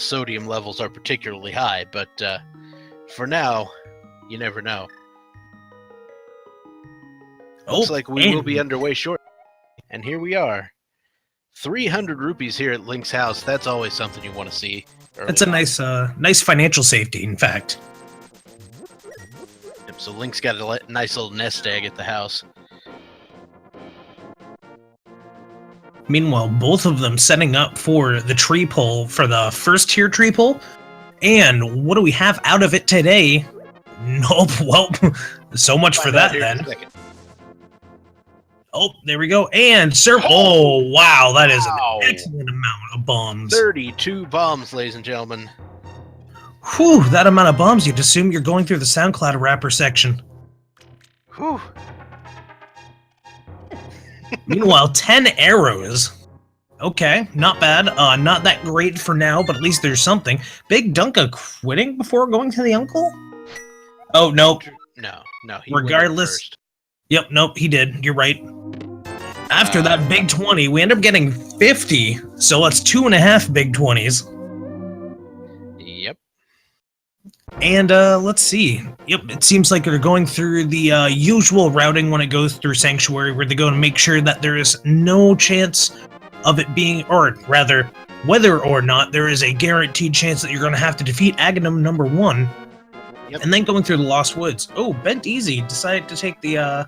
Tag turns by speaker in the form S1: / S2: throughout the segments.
S1: the sodium levels are particularly high, but for now, you never know. Looks like we will be underway shortly, and here we are. 300 rupees here at Link's house. That's always something you want to see.
S2: That's a nice financial safety, in fact.
S1: Yep, so Link's got a nice little nest egg at the house.
S2: Meanwhile, both of them setting up for the tree pull, for the first tier tree pull. And what do we have out of it today? Nope, well, so much for that then. Oh, there we go. And sir, oh wow, that is an excellent amount of bombs.
S1: 32 bombs, ladies and gentlemen.
S2: Whew, that amount of bombs, you'd assume you're going through the SoundCloud rapper section.
S1: Whew.
S2: Meanwhile, 10 arrows. Okay, not bad. Not that great for now, but at least there's something. BigDunka quitting before going to the uncle? Oh, nope.
S1: No.
S2: Regardless. Yep, nope, he did. You're right. After that big 20, we end up getting 50. So that's 2.5 big 20s.
S1: Yep.
S2: And let's see. Yep, it seems like they're going through the usual routing when it goes through Sanctuary, where they go to make sure that there is no chance of it being, or rather, whether or not there is a guaranteed chance that you're going to have to defeat Aghanim number 1. Yep. And then going through the Lost Woods. Oh, Benteezy decided to take the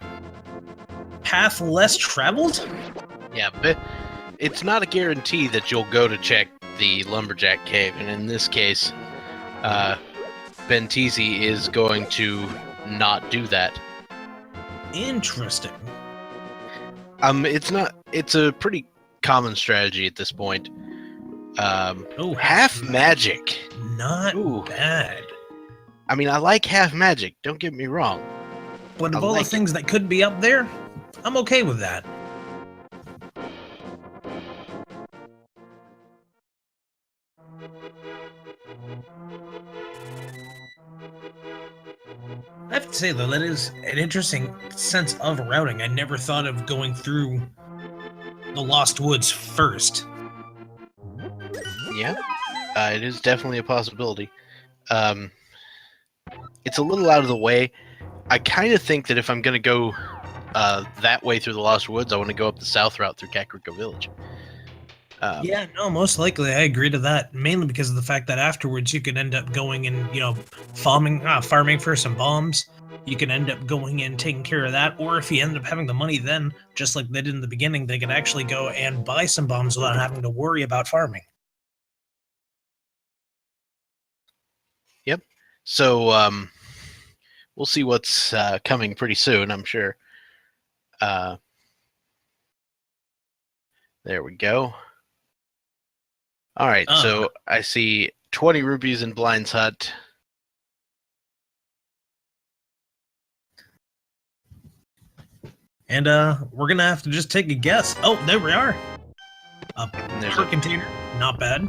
S2: path less traveled?
S1: Yeah, but it's not a guarantee that you'll go to check the Lumberjack Cave, and in this case, Benteezy is going to not do that.
S2: Interesting.
S1: It's a pretty common strategy at this point. Half magic.
S2: Not bad.
S1: I mean, I like half magic, don't get me wrong.
S2: But of all the things that could be up there, I'm okay with that. I have to say, though, that is an interesting sense of routing. I never thought of going through the Lost Woods first.
S1: Yeah, it is definitely a possibility. It's a little out of the way. I kind of think that if I'm going to go that way through the Lost Woods, I want to go up the south route through Kakariko Village.
S2: Yeah, no, most likely I agree to that, mainly because of the fact that afterwards you could end up going and, farming for some bombs. You could end up going and taking care of that, or if you end up having the money then, just like they did in the beginning, they could actually go and buy some bombs without having to worry about farming.
S1: Yep. So, we'll see what's coming pretty soon, I'm sure. There we go. All right, so I see 20 rupees in Blind's hut.
S2: And we're gonna have to just take a guess. Oh, there we are.
S1: There's
S2: a container, not bad.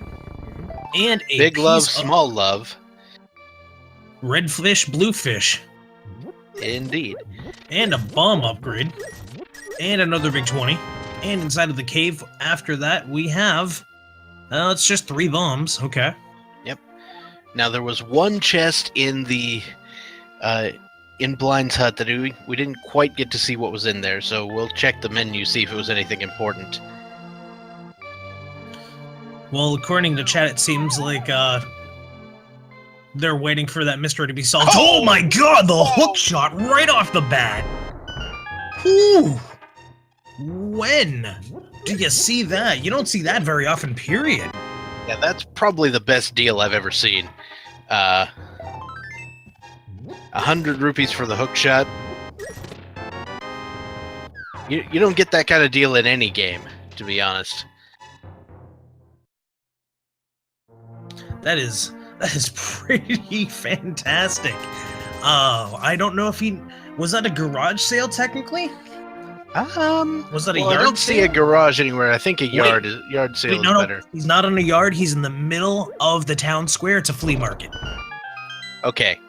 S2: And a
S1: big love, small love.
S2: Red fish, blue fish.
S1: Indeed.
S2: And a bomb upgrade. And another big 20. And inside of the cave after that we have... it's just 3 bombs. Okay.
S1: Yep. Now there was one chest in the... in Blind's hut that we didn't quite get to see what was in there, so we'll check the menu, see if it was anything important.
S2: Well, according to chat, it seems like they're waiting for that mystery to be solved. Oh my god, the hook shot right off the bat! Whew! When do you see that? You don't see that very often, period.
S1: Yeah, that's probably the best deal I've ever seen. 100 rupees for the hook shot. You don't get that kind of deal in any game, to be honest.
S2: That is pretty fantastic. I don't know if was that a garage sale technically? Was that a yard
S1: I don't
S2: sale?
S1: see a garage anywhere. I think a yard sale is better.
S2: No, he's not in a yard. He's in the middle of the town square. It's a flea market.
S1: Okay.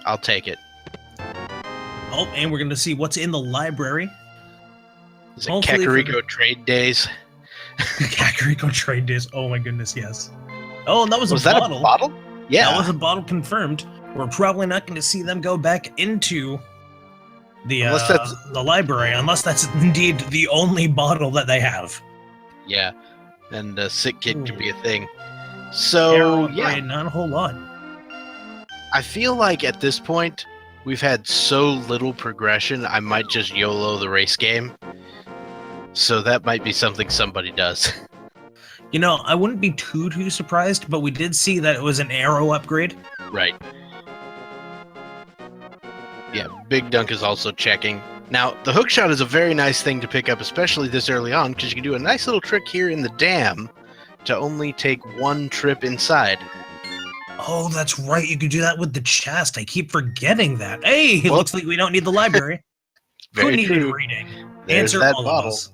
S1: I'll take it.
S2: Oh, and we're going to see what's in the library.
S1: Is it Kakariko Trade Days?
S2: Kakariko train days. Oh my goodness, yes. Oh, and that was
S1: Was
S2: a
S1: that
S2: bottle.
S1: a bottle? Yeah.
S2: That was a bottle confirmed. We're probably not going to see them go back into
S1: Unless that's
S2: the library, unless that's indeed the only bottle that they have.
S1: yeah, and sick kid could
S2: Ooh.
S1: be a thing. So
S2: Arrow
S1: yeah,
S2: upgrade, not a whole lot.
S1: I feel like at this point we've had so little progression. I might just YOLO the race game. So that might be something somebody does.
S2: You know, I wouldn't be too surprised, but we did see that it was an arrow upgrade.
S1: Right. Yeah, BigDunka is also checking. Now, the hookshot is a very nice thing to pick up, especially this early on, because you can do a nice little trick here in the dam to only take one trip inside.
S2: Oh, that's right. You could do that with the chest. I keep forgetting that. Hey, it
S1: Well,
S2: looks like we don't need the library. Who
S1: Very
S2: needed
S1: true.
S2: reading?
S1: There's
S2: Answer
S1: that
S2: all
S1: bottle.
S2: of us.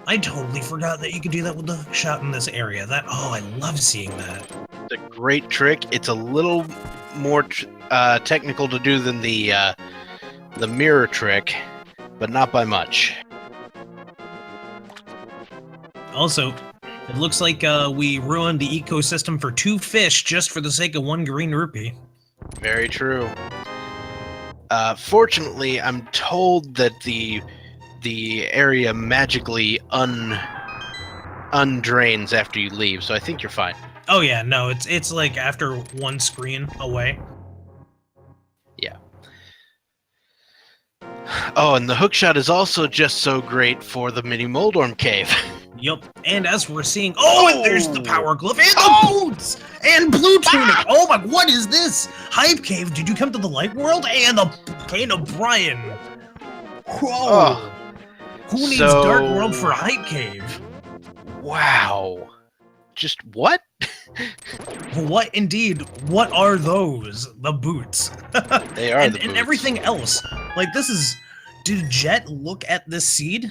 S2: I totally forgot that you could do that with the hookshot in this area. I love seeing that.
S1: It's a great trick. It's a little more technical to do than the mirror trick, but not by much.
S2: Also, it looks like we ruined the ecosystem for 2 fish just for the sake of 1 green rupee.
S1: Very true. Fortunately, I'm told that the area magically undrains after you leave, so I think you're fine.
S2: Oh yeah, no, it's like after 1 screen away.
S1: Yeah. Oh, and the hookshot is also just so great for the mini Moldorm cave.
S2: Yup, and as we're seeing, and there's the power glove and the
S1: Oh!
S2: boots and blue tunic. Oh my, what is this? Hype cave? Did you come to the light world? And the Pain of Brian. Whoa!
S1: Oh.
S2: Who needs
S1: So-
S2: Dark World for Hype cave?
S1: Wow. Just what?
S2: What indeed? What are those? The boots.
S1: They are
S2: and,
S1: the
S2: and
S1: boots.
S2: everything else. Like this is. Did Jet look at this seed?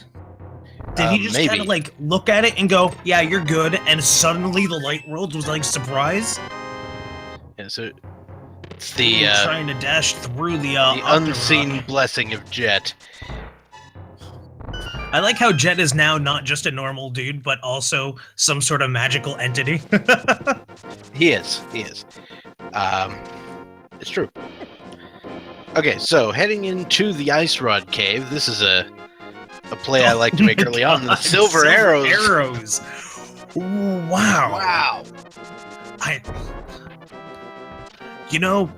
S2: Did he just
S1: Maybe.
S2: kind of like look at it and go, "Yeah, you're good," and suddenly the light world was like surprise?
S1: Yeah, so it's the
S2: Trying to dash through the
S1: unseen
S2: Octorok.
S1: blessing of Jet.
S2: I like how Jet is now not just a normal dude, but also some sort of magical entity.
S1: He is. It's true. Okay, so heading into the Ice Rod Cave. This is a play I like to make early on. The silver arrows.
S2: Arrows. Wow.
S1: Wow.
S2: You know,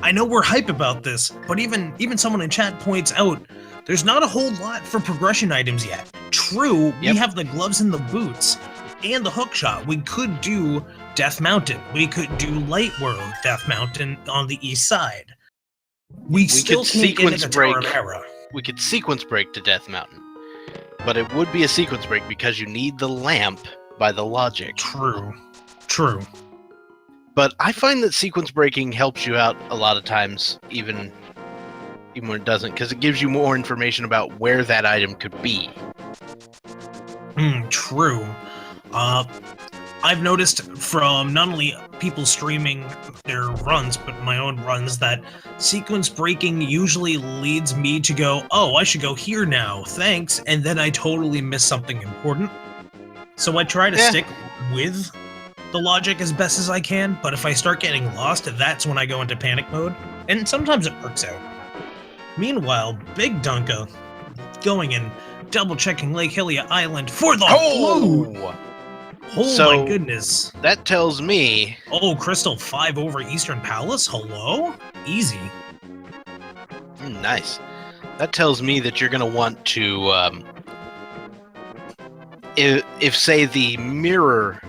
S2: I know we're hype about this, but even someone in chat points out there's not a whole lot for progression items yet. True,
S1: Yep.
S2: we have the gloves and the boots and the hookshot. We could do Death Mountain. We could do Light World Death Mountain on the east side. We still
S1: could
S2: can't get
S1: sequence
S2: into Tower of
S1: break.
S2: Hera.
S1: We could sequence break to Death Mountain. But it would be a sequence break because you need the lamp by the logic.
S2: True.
S1: But I find that sequence breaking helps you out a lot of times, even when it doesn't, because it gives you more information about where that item could be.
S2: True. I've noticed from not only people streaming their runs, but my own runs, that sequence breaking usually leads me to go, oh, I should go here now, thanks, and then I totally miss something important. So I try to stick with the logic as best as I can, but if I start getting lost, that's when I go into panic mode, and sometimes it works out. Meanwhile, BigDunka going and double-checking Lake Hylia Island for the blue! Oh
S1: So-
S2: my goodness.
S1: That tells me
S2: Oh, Crystal 5 over Eastern Palace? Hello? Easy.
S1: nice. That tells me that you're going to want to, if say the mirror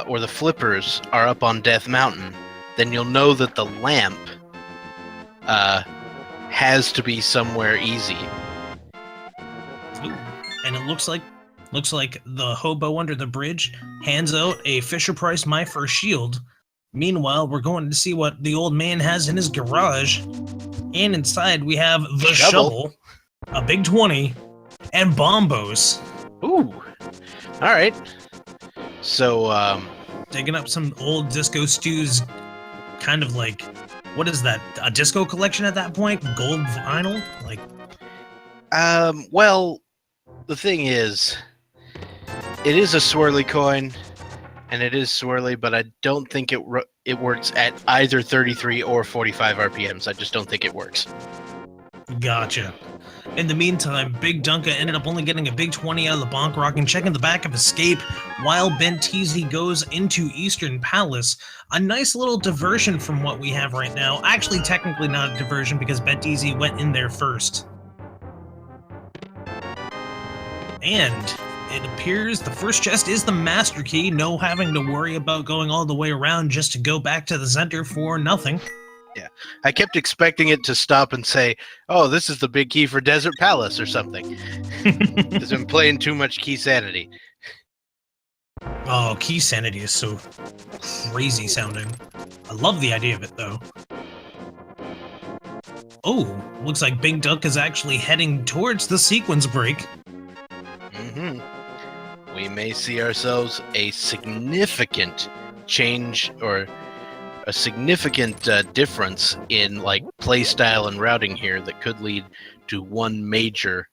S1: or the flippers are up on Death Mountain, then you'll know that the lamp has to be somewhere easy.
S2: Ooh. And it looks like the hobo under the bridge hands out a Fisher Price My First Shield. Meanwhile, we're going to see what the old man has in his garage. And inside we have the shovel, a big 20, and bombos.
S1: Ooh. All right. So,
S2: Digging up some old Disco Stews, kind of like, what is that, a disco collection at that point? Gold vinyl? Like,
S1: Well, the thing is, it is a swirly coin, and it is swirly, but I don't think it works at either 33 or 45 RPMs. I just don't think it works.
S2: Gotcha. In the meantime, BigDunka ended up only getting a big 20 out of the bonk rock and checking the back of Escape while Benteezy goes into Eastern Palace. A nice little diversion from what we have right now. Actually, technically not a diversion because Benteezy went in there first. And it appears the first chest is the master key, no having to worry about going all the way around just to go back to the center for nothing.
S1: Yeah, I kept expecting it to stop and say, "Oh, this is the big key for Desert Palace" or something. Because I'm playing too much Key Sanity.
S2: Oh, Key Sanity is so crazy sounding. I love the idea of it, though. Oh, looks like BigDunka is actually heading towards the sequence break.
S1: We may see ourselves a significant change or a significant difference in like playstyle and routing here that could lead to one major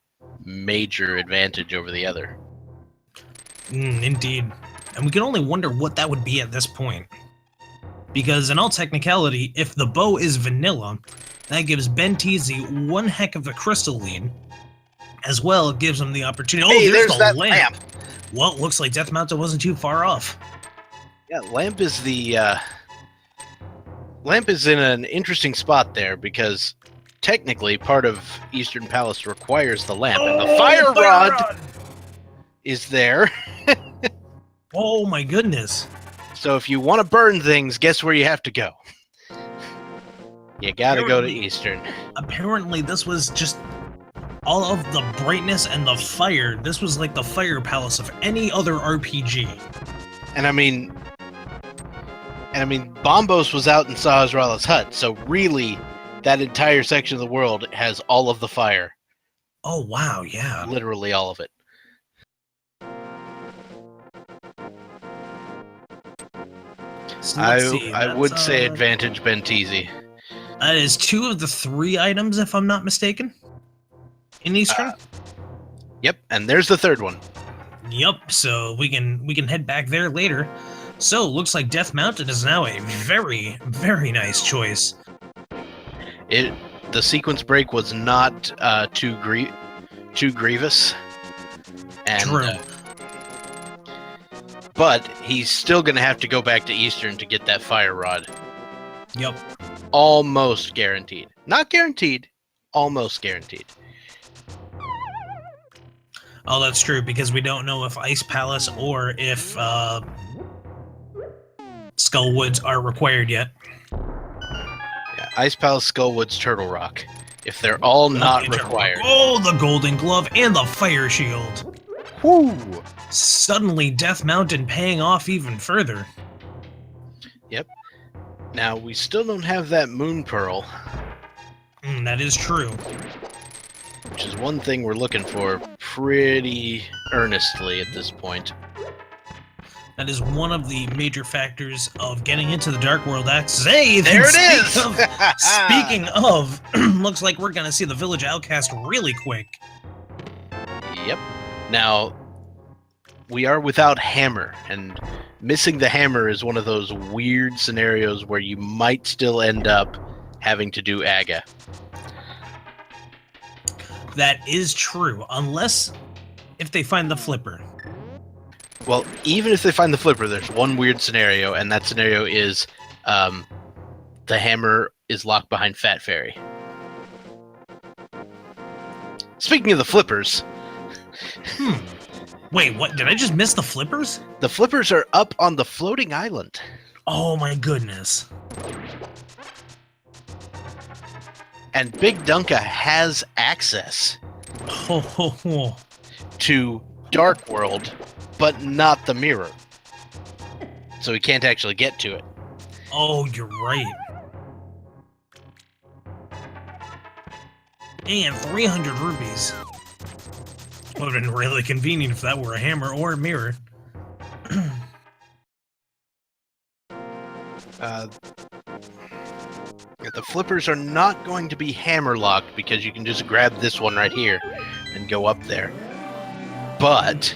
S1: advantage over the other.
S2: Indeed. And we can only wonder what that would be at this point. Because in all technicality, if the bow is vanilla, that gives Benteezy one heck of a crystal lead. As well, it gives him the opportunity.
S1: Hey,
S2: oh, there's the
S1: that
S2: lamp. Well, looks like Death Mountain wasn't too far off.
S1: Yeah, lamp is the lamp is in an interesting spot there because technically part of Eastern Palace requires the lamp, and the fire rod is there.
S2: Oh my goodness.
S1: So if you want to burn things, guess where you have to go? You gotta go to Eastern.
S2: Apparently this was just all of the brightness and the fire. This was like the fire palace of any other RPG.
S1: And I mean, Bombos was out in Sahasrala's hut, so really, that entire section of the world has all of the fire.
S2: Oh wow, yeah.
S1: Literally all of it.
S2: So
S1: I would say advantage Benteezy.
S2: That is 2 of the 3 items, if I'm not mistaken, in Eastern.
S1: Yep, and there's the third one.
S2: Yep, so we can head back there later. So looks like Death Mountain is now a very, very nice choice.
S1: The sequence break was not too grievous. And,
S2: True.
S1: But he's still going to have to go back to Eastern to get that fire rod.
S2: Yep.
S1: Almost guaranteed. Not guaranteed, almost guaranteed.
S2: Oh, that's true, because we don't know if Ice Palace or if Skullwoods are required yet.
S1: Yeah, Ice Palace, Skullwoods, Turtle Rock. If they're all not required.
S2: Oh, the Golden Glove and the Fire Shield.
S1: Whoo!
S2: Suddenly, Death Mountain paying off even further.
S1: Yep. Now, we still don't have that Moon Pearl.
S2: That is true.
S1: Which is one thing we're looking for pretty earnestly at this point.
S2: That is one of the major factors of getting into the Dark World Access. Hey,
S1: there it is!
S2: Speaking of, looks like we're going to see the Village Outcast really quick.
S1: Yep. Now, we are without hammer, and missing the hammer is one of those weird scenarios where you might still end up having to do AGA.
S2: That is true, unless if they find the flipper.
S1: Well, even if they find the flipper, there's one weird scenario, and that scenario is the hammer is locked behind Fat Fairy. Speaking of the flippers...
S2: Wait, what? Did I just miss the flippers?
S1: The flippers are up on the floating island.
S2: Oh my goodness.
S1: And BigDunka has access to Dark World, but not the mirror. So he can't actually get to it.
S2: Oh, you're right. And 300 rupees. Would have been really convenient if that were a hammer or a mirror.
S1: The flippers are not going to be hammer locked because you can just grab this one right here. and go up there. But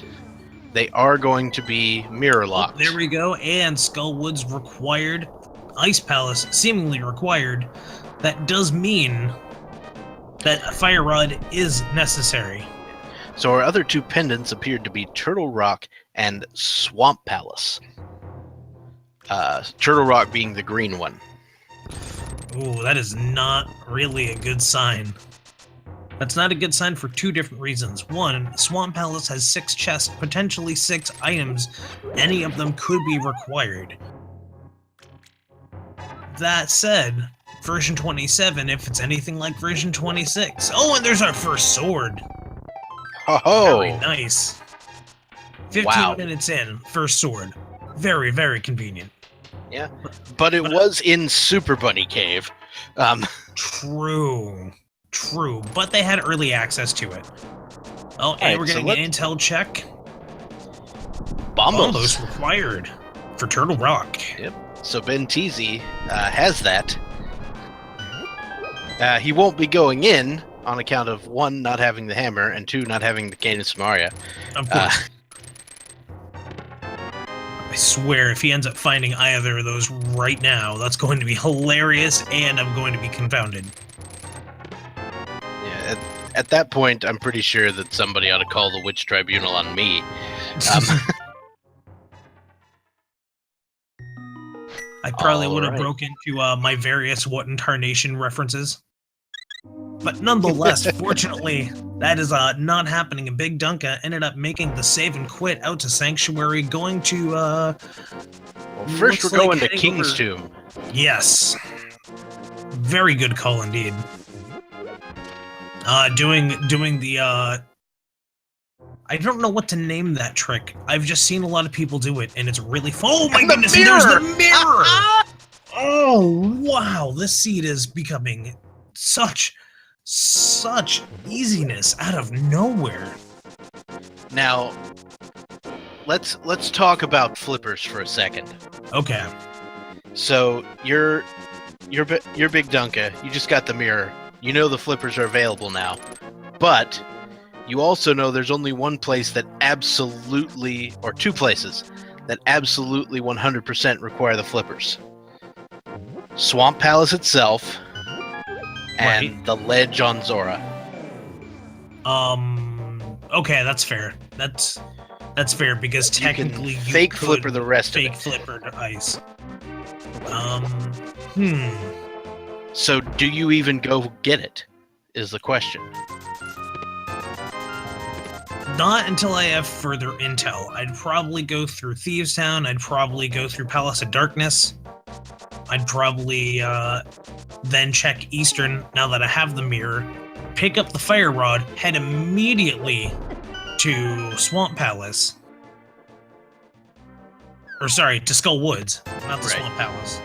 S1: they are going to be mirror locked.
S2: There we go. And Skullwood's required. Ice Palace seemingly required. That does mean that a Fire Rod is necessary.
S1: So our other two pendants appeared to be Turtle Rock and Swamp Palace. Turtle Rock being the green one.
S2: Ooh, that is not really a good sign. That's not a good sign for two different reasons. One, Swamp Palace has 6 chests, potentially 6 items. Any of them could be required. That said, version 27, if it's anything like version 26. Oh, and there's our first sword.
S1: Oh,
S2: Very nice. 15 minutes in, first sword. Very, very convenient.
S1: Yeah, but it was in Super Bunny Cave.
S2: True. But they had early access to it. Oh, and we're getting an intel check. Bombos required for Turtle Rock.
S1: Yep. So Benteezy has that. He won't be going in on account of 1, not having the hammer, and 2, not having the Cane of Samaria.
S2: Of course. I swear, if he ends up finding either of those right now, that's going to be hilarious, and I'm going to be confounded.
S1: Yeah, at that point, I'm pretty sure that somebody ought to call the Witch Tribunal on me.
S2: I probably would have broke into my various What in Tarnation references. But nonetheless, fortunately, that is not happening. And BigDunka ended up making the save and quit out to Sanctuary, going to... well,
S1: first we're going to King's Tomb.
S2: Yes. Very good call indeed. Doing the... I don't know what to name that trick. I've just seen a lot of people do it, and it's really fun. Oh my goodness, and there's the mirror! Oh, wow, this seed is becoming such easiness out of nowhere.
S1: Now, let's talk about flippers for a second.
S2: Okay.
S1: So you're BigDunka. You just got the mirror. You know the flippers are available now, but you also know there's only one place that absolutely, or 2 places that absolutely 100% require the flippers. Swamp Palace itself. And the ledge on Zora.
S2: Okay, that's fair. That's fair because technically you
S1: fake flipper the rest of it.
S2: Fake flipper to ice.
S1: So do you even go get it? Is the question.
S2: Not until I have further intel. I'd probably go through Thieves Town. I'd probably go through Palace of Darkness. I'd probably then check Eastern now that I have the mirror, pick up the Fire Rod, head immediately to Swamp Palace. Or sorry, to Skull Woods, not the Swamp Palace.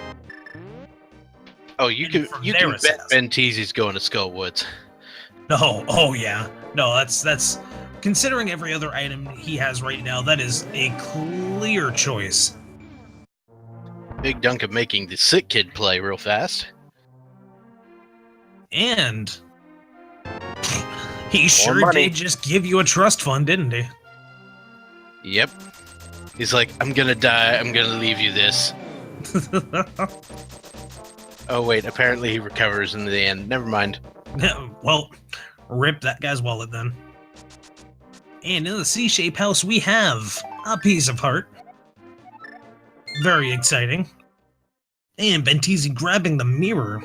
S1: Oh, you can bet Benteezy's going to Skull Woods.
S2: No, oh yeah. No, that's considering every other item he has right now, that is a clear choice.
S1: BigDunka making the sick kid play real fast.
S2: And he sure did just give you a trust fund, didn't he?
S1: Yep. He's like, I'm gonna die, I'm gonna leave you this. Oh wait, apparently he recovers in the end. Never mind.
S2: Well, rip that guy's wallet then. And in the C-shape house we have a piece of heart. Very exciting. And Benteezy grabbing the mirror.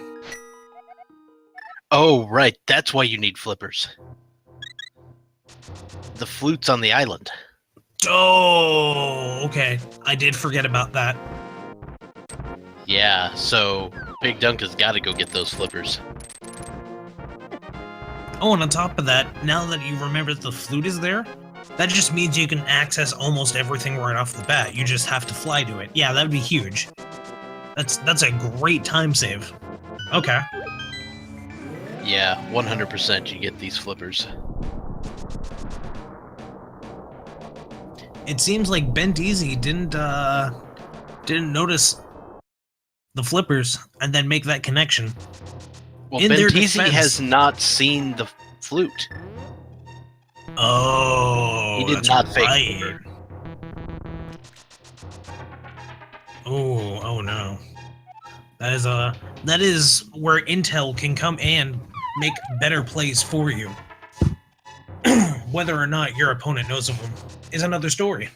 S1: Oh, right. That's why you need flippers. The flute's on the island.
S2: Oh, okay. I did forget about that.
S1: Yeah, so BigDunka's got to go get those flippers.
S2: Oh, and on top of that, now that you remember that the flute is there, that just means you can access almost everything right off the bat. You just have to fly to it. Yeah, that would be huge. That's a great time save. Okay.
S1: Yeah, 100% you get these flippers.
S2: It seems like Benteezy didn't notice the flippers and then make that connection.
S1: Well, Benteezy has not seen the flute.
S2: Oh,
S1: He did
S2: that's
S1: not fake
S2: right.
S1: over.
S2: Oh no. That is where Intel can come and make better plays for you. Whether or not your opponent knows of them is another story.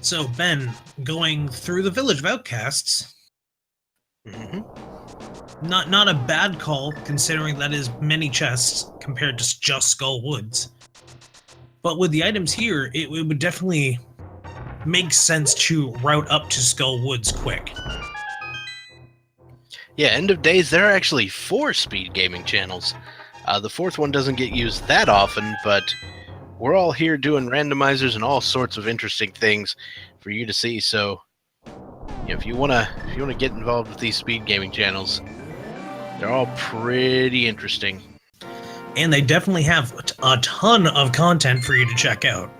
S2: So, Ben, going through the Village of Outcasts, not a bad call, considering that is many chests compared to just Skull Woods. But with the items here, it would definitely make sense to route up to Skull Woods quick.
S1: Yeah, End of Days, there are actually 4 speed gaming channels. The 4th one doesn't get used that often, but we're all here doing randomizers and all sorts of interesting things for you to see. So, if you wanna get involved with these speed gaming channels, they're all pretty interesting.
S2: And they definitely have a ton of content for you to check out.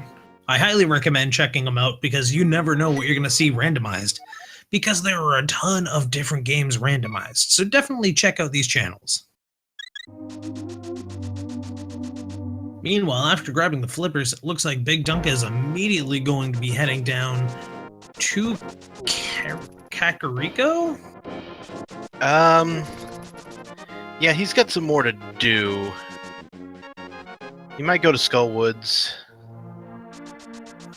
S2: I highly recommend checking them out because you never know what you're going to see randomized, because there are a ton of different games randomized. So definitely check out these channels. Meanwhile, after grabbing the flippers, it looks like BigDunka is immediately going to be heading down to Kakariko?
S1: Yeah, he's got some more to do. He might go to Skull Woods.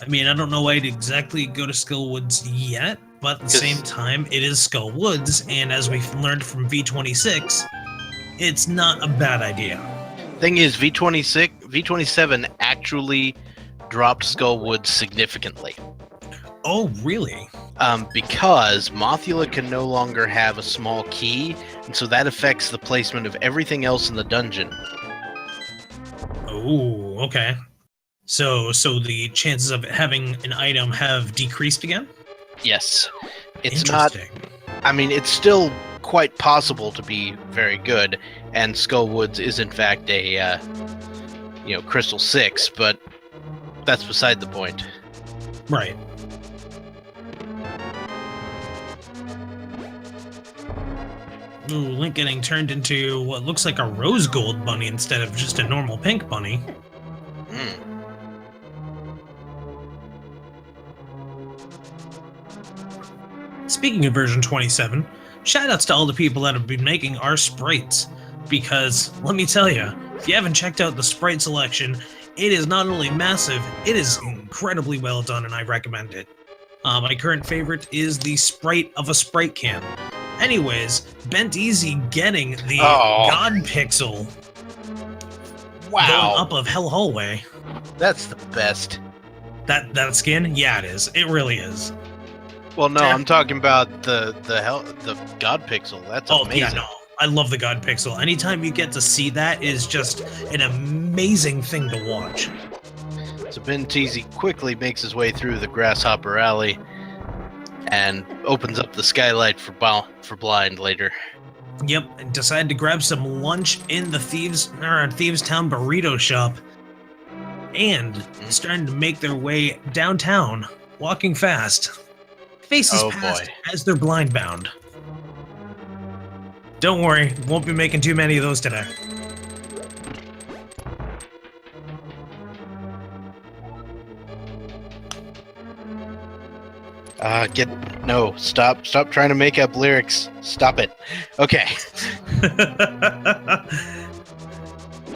S2: I mean, I don't know why I'd exactly go to Skull Woods yet, but at the same time, it is Skull Woods, and as we've learned from V26, it's not a bad idea.
S1: Thing is, V27 actually dropped Skull Woods significantly.
S2: Oh, really?
S1: Because Mothula can no longer have a small key, and so that affects the placement of everything else in the dungeon.
S2: Oh, okay. So the chances of having an item have decreased again?
S1: Yes. It's not...
S2: Interesting.
S1: I mean, it's still quite possible to be very good, and Skull Woods is in fact a, Crystal 6, but that's beside the point.
S2: Right. Ooh, Link getting turned into what looks like a rose gold bunny instead of just a normal pink bunny. Speaking of version 27, shoutouts to all the people that have been making our sprites, because let me tell you, if you haven't checked out the sprite selection, it is not only massive, it is incredibly well done, and I recommend it. My current favorite is the sprite of a sprite can. Anyways, Benteezy getting the God Pixel going up of Hell Hallway.
S1: That's the best.
S2: That skin? Yeah, it is. It really is.
S1: Well, no, I'm talking about the God Pixel. That's amazing.
S2: Yeah, no. I love the God Pixel. Anytime you get to see that is just an amazing thing to watch.
S1: So Benteezy quickly makes his way through the Grasshopper Alley and opens up the skylight for Blind later.
S2: Yep, and decided to grab some lunch in the Thieves Town burrito shop, and starting to make their way downtown, walking fast. Faces past as they're blind bound. Don't worry, won't be making too many of those today.
S1: Stop trying to make up lyrics. Stop it. Okay.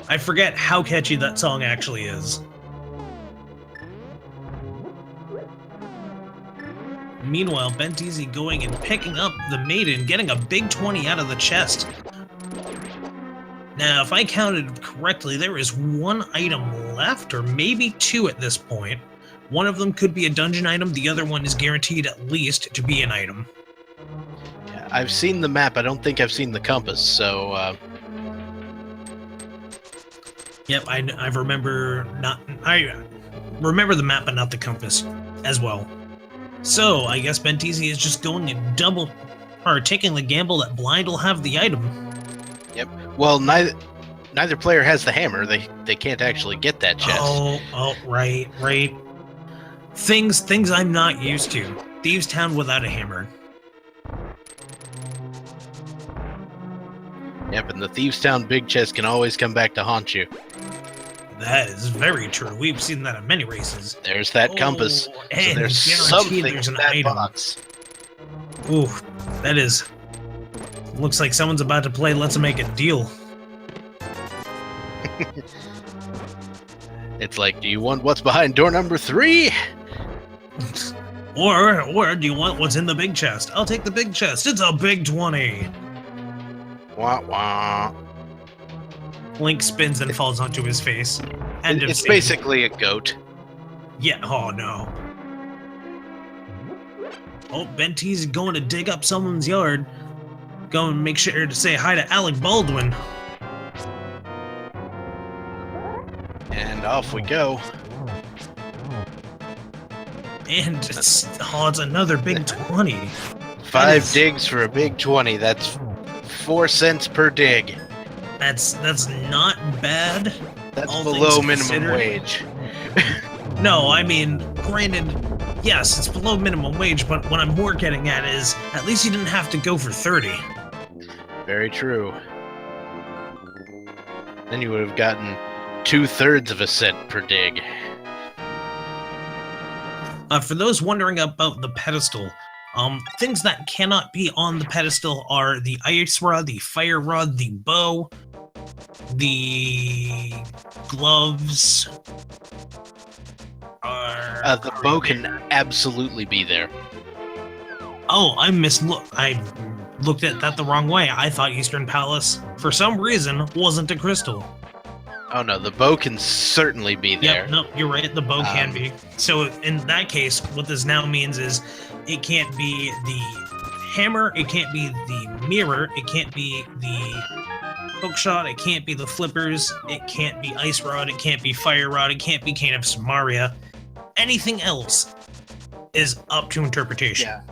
S2: I forget how catchy that song actually is. Meanwhile, Benteezy going and picking up the maiden, getting a big 20 out of the chest. Now, if I counted correctly, there is one item left, or maybe 2 at this point. One of them could be a dungeon item, the other one is guaranteed at least to be an item.
S1: Yeah, I've seen the map, I don't think I've seen the compass, so...
S2: Yep, I remember I remember the map, but not the compass as well. So, I guess Benteezy is just going and taking the gamble that Blind will have the item.
S1: Yep. Well, neither player has the hammer. They can't actually get that chest.
S2: Oh, right. Things I'm not used to. Thieves Town without a hammer.
S1: Yep, and the Thieves Town big chest can always come back to haunt you.
S2: That is very true. We've seen that in many races.
S1: There's that compass. So
S2: And
S1: there's
S2: guaranteed
S1: something
S2: there's
S1: in
S2: an
S1: that
S2: item.
S1: box.
S2: Ooh, that is... Looks like someone's about to play Let's Make a Deal.
S1: It's like, do you want what's behind door number 3?
S2: Or do you want what's in the big chest? I'll take the big chest. It's a big 20.
S1: Wah wah.
S2: Link spins and falls onto his face. End of
S1: It's
S2: scene.
S1: basically a goat.
S2: Yeah, oh no. Oh, Benteezy going to dig up someone's yard. Go and make sure to say hi to Alec Baldwin.
S1: And off we go.
S2: And it's another big 20.
S1: 5 digs for a big 20. That's 4 cents per dig.
S2: That's not bad.
S1: That's
S2: all
S1: below
S2: things
S1: minimum
S2: considered.
S1: wage.
S2: No, I mean, granted, yes, it's below minimum wage, but what I'm more getting at is, at least you didn't have to go for 30.
S1: Very true. Then you would have gotten 2/3 of a cent per dig.
S2: For those wondering about the pedestal, things that cannot be on the pedestal are the ice rod, the fire rod, the bow, the gloves.
S1: The bow can absolutely be there.
S2: Oh, I looked at that the wrong way. I thought Eastern Palace, for some reason, wasn't a crystal.
S1: Oh no, the bow can certainly be there.
S2: Yep, no, you're right, the bow can be. So in that case, what this now means is it can't be the hammer, it can't be the mirror, it can't be the hookshot, it can't be the flippers, it can't be ice rod, it can't be fire rod, it can't be Cane of Samaria. Anything else is up to interpretation.
S1: Yeah.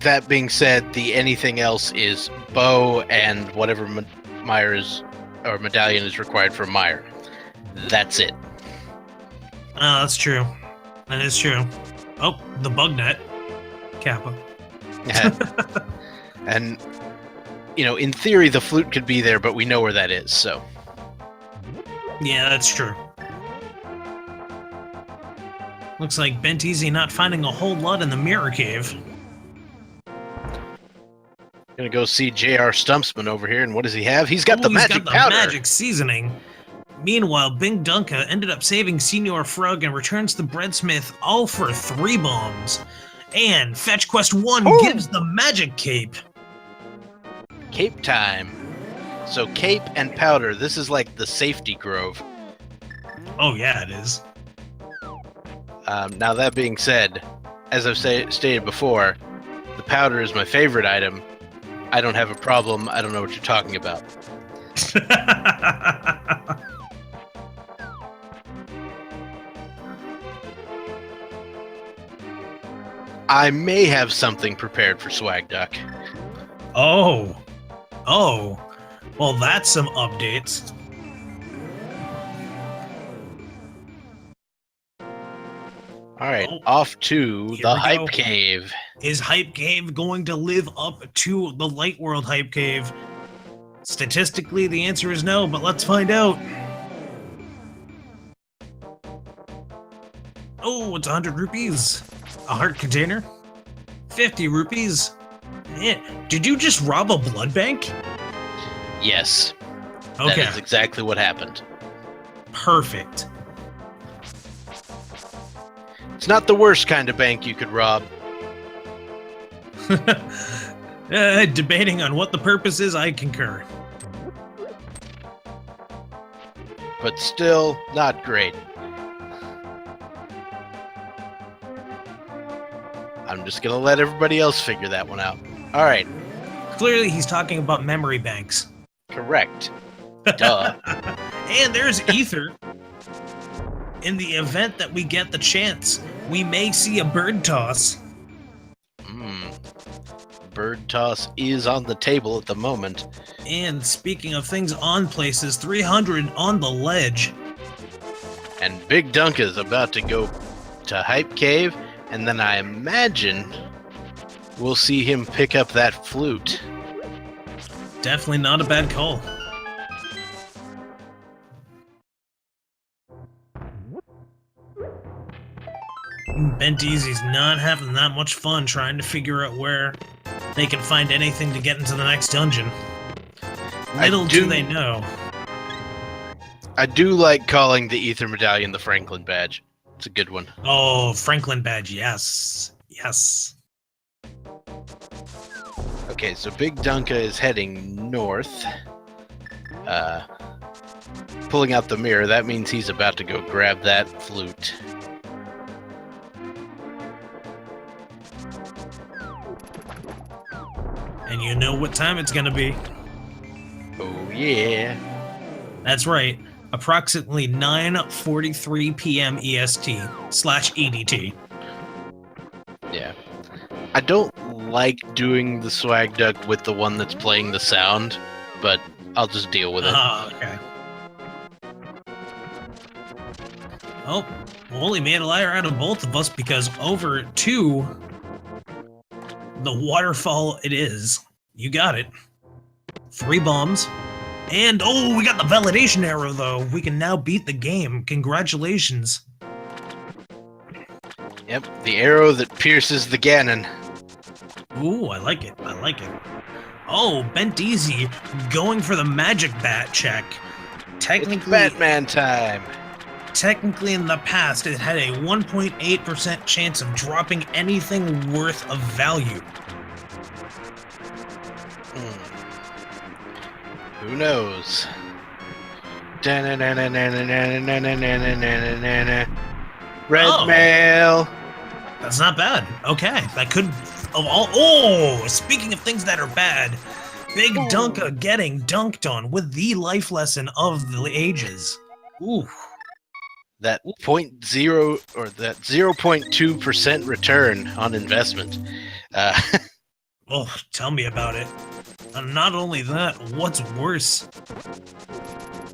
S1: That being said, the anything else is bow and whatever Myers or medallion is required for Meyer. That's it.
S2: That's true. That is true. Oh, the bug net. Kappa.
S1: And, you know, in theory, the flute could be there, but we know where that is, so.
S2: Yeah, that's true. Looks like Benteezy not finding a whole lot in the mirror cave.
S1: Gonna go see J.R. Stumpsman over here, and what does he have? He's got the
S2: He's
S1: magic
S2: got the
S1: powder.
S2: magic seasoning. Meanwhile, BigDunka ended up saving Senior Frog and returns the breadsmith all for 3 bombs. And Fetch Quest 1 gives the magic cape.
S1: Cape time. So cape and powder, this is like the safety grove.
S2: Oh yeah, it is.
S1: Now that being said, as I've stated before, the powder is my favorite item. I don't have a problem. I don't know what you're talking about. I may have something prepared for Swag Duck.
S2: Oh. Well, that's some updates.
S1: Alright, off to
S2: Here
S1: the
S2: we
S1: Hype
S2: go.
S1: Cave.
S2: Is Hype Cave going to live up to the Light World Hype Cave? Statistically, the answer is no, but let's find out. Oh, it's 100 rupees. A heart container. 50 rupees. Did you just rob a blood bank?
S1: Yes,
S2: Okay,
S1: that is exactly what happened.
S2: perfect.
S1: It's not the worst kind of bank you could rob.
S2: Debating on what the purpose is, I concur.
S1: But still, not great. I'm just gonna let everybody else figure that one out. Alright,
S2: Clearly, he's talking about memory banks.
S1: correct. Duh.
S2: And there's Ether. In the event that we get the chance, we may see a bird toss.
S1: Bird toss is on the table at the moment.
S2: And speaking of things on places, 300 on the ledge.
S1: And BigDunka is about to go to Hype Cave, and then I imagine we'll see him pick up that flute.
S2: Definitely not a bad call. Benteezy's not having that much fun trying to figure out where they can find anything to get into the next dungeon. Little do they know.
S1: I do like calling the Ether Medallion the Franklin Badge. It's a good one.
S2: Oh, Franklin Badge, yes. Yes.
S1: Okay, so BigDunka is heading north. Pulling out the mirror, that means he's about to go grab that flute.
S2: And you know what time it's gonna be.
S1: Oh yeah.
S2: That's right. Approximately 9:43 p.m. EST/EDT.
S1: Yeah. I don't like doing the swag duck with the one that's playing the sound, but I'll just deal with it.
S2: Oh, okay. Oh, well, he made a liar out of both of us because over to the waterfall it is. You got it. 3 bombs. And, oh, we got the validation arrow, though. We can now beat the game. Congratulations.
S1: Yep, the arrow that pierces the Ganon.
S2: Ooh, I like it. I like it. Oh, Benteezy going for the magic bat check. Technically,
S1: It's Batman time.
S2: Technically, in the past, it had a 1.8% chance of dropping anything worth of value.
S1: Who knows? Red mail.
S2: That's not bad. Okay, that could of all. Oh, speaking of things that are bad, BigDunka getting dunked on with the life lesson of the ages. Ooh.
S1: That 0.0 or that 0.2% return on investment.
S2: Oh, tell me about it. And not only that, what's worse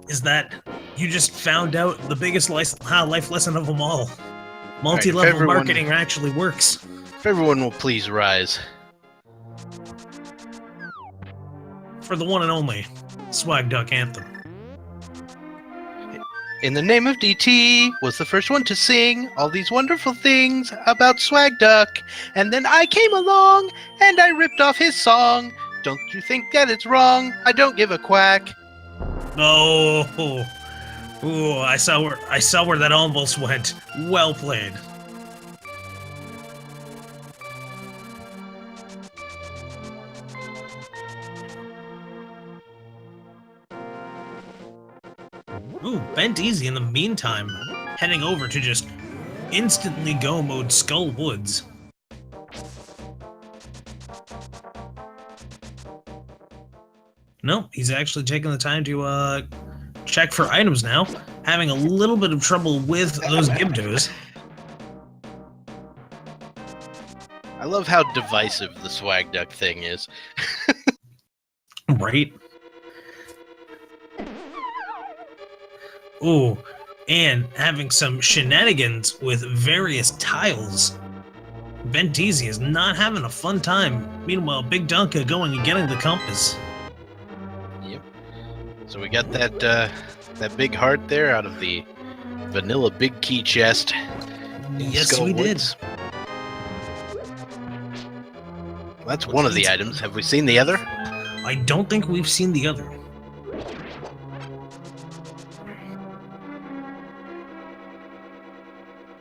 S2: is that you just found out the biggest life lesson of them all. Multi-level marketing actually works.
S1: If everyone will please rise.
S2: For the one and only Swag Duck Anthem.
S1: In the name of DT was the first one to sing all these wonderful things about Swag Duck, and then I came along and I ripped off his song. Don't you think that it's wrong? I don't give a quack.
S2: Oh, ooh, I saw where that almost went. Well played. Ooh, Benteezy in the meantime, heading over to just instantly go mode Skull Woods. No, he's actually taking the time to check for items now, having a little bit of trouble with those Gibdos.
S1: I love how divisive the Swag Duck thing is.
S2: Right? Ooh, and having some shenanigans with various tiles. Benteezy is not having a fun time. Meanwhile, BigDunka going and getting the compass.
S1: Yep. So we got that big heart there out of the vanilla big key chest.
S2: Yes, we did.
S1: Well, that's one of the items. Have we seen the other?
S2: I don't think we've seen the other.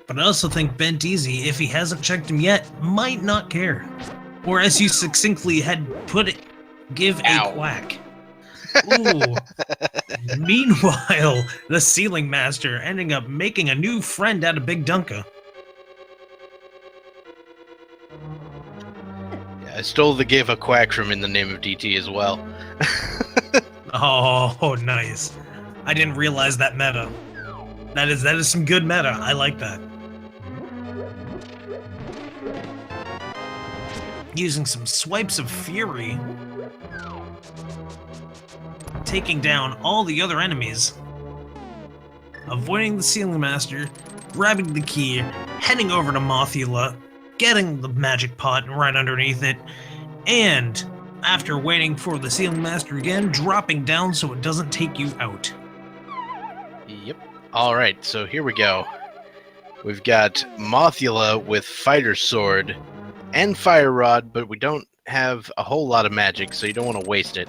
S2: But I also think Benteezy, if he hasn't checked him yet, might not care. Or as you succinctly had put it, give a quack. Ooh. Meanwhile, the Ceiling Master ending up making a new friend out of BigDunka.
S1: Yeah, I stole the give a quack from In the Name of DT as well.
S2: Oh, nice. I didn't realize that meta. That is some good meta. I like that. Using some swipes of fury, taking down all the other enemies, avoiding the Ceiling Master, grabbing the key, heading over to Mothula, getting the magic pot right underneath it, and after waiting for the Ceiling Master again, dropping down so it doesn't take you out.
S1: Yep. All right, so here we go. We've got Mothula with Fighter Sword and Fire Rod, but we don't have a whole lot of magic, so you don't want to waste it.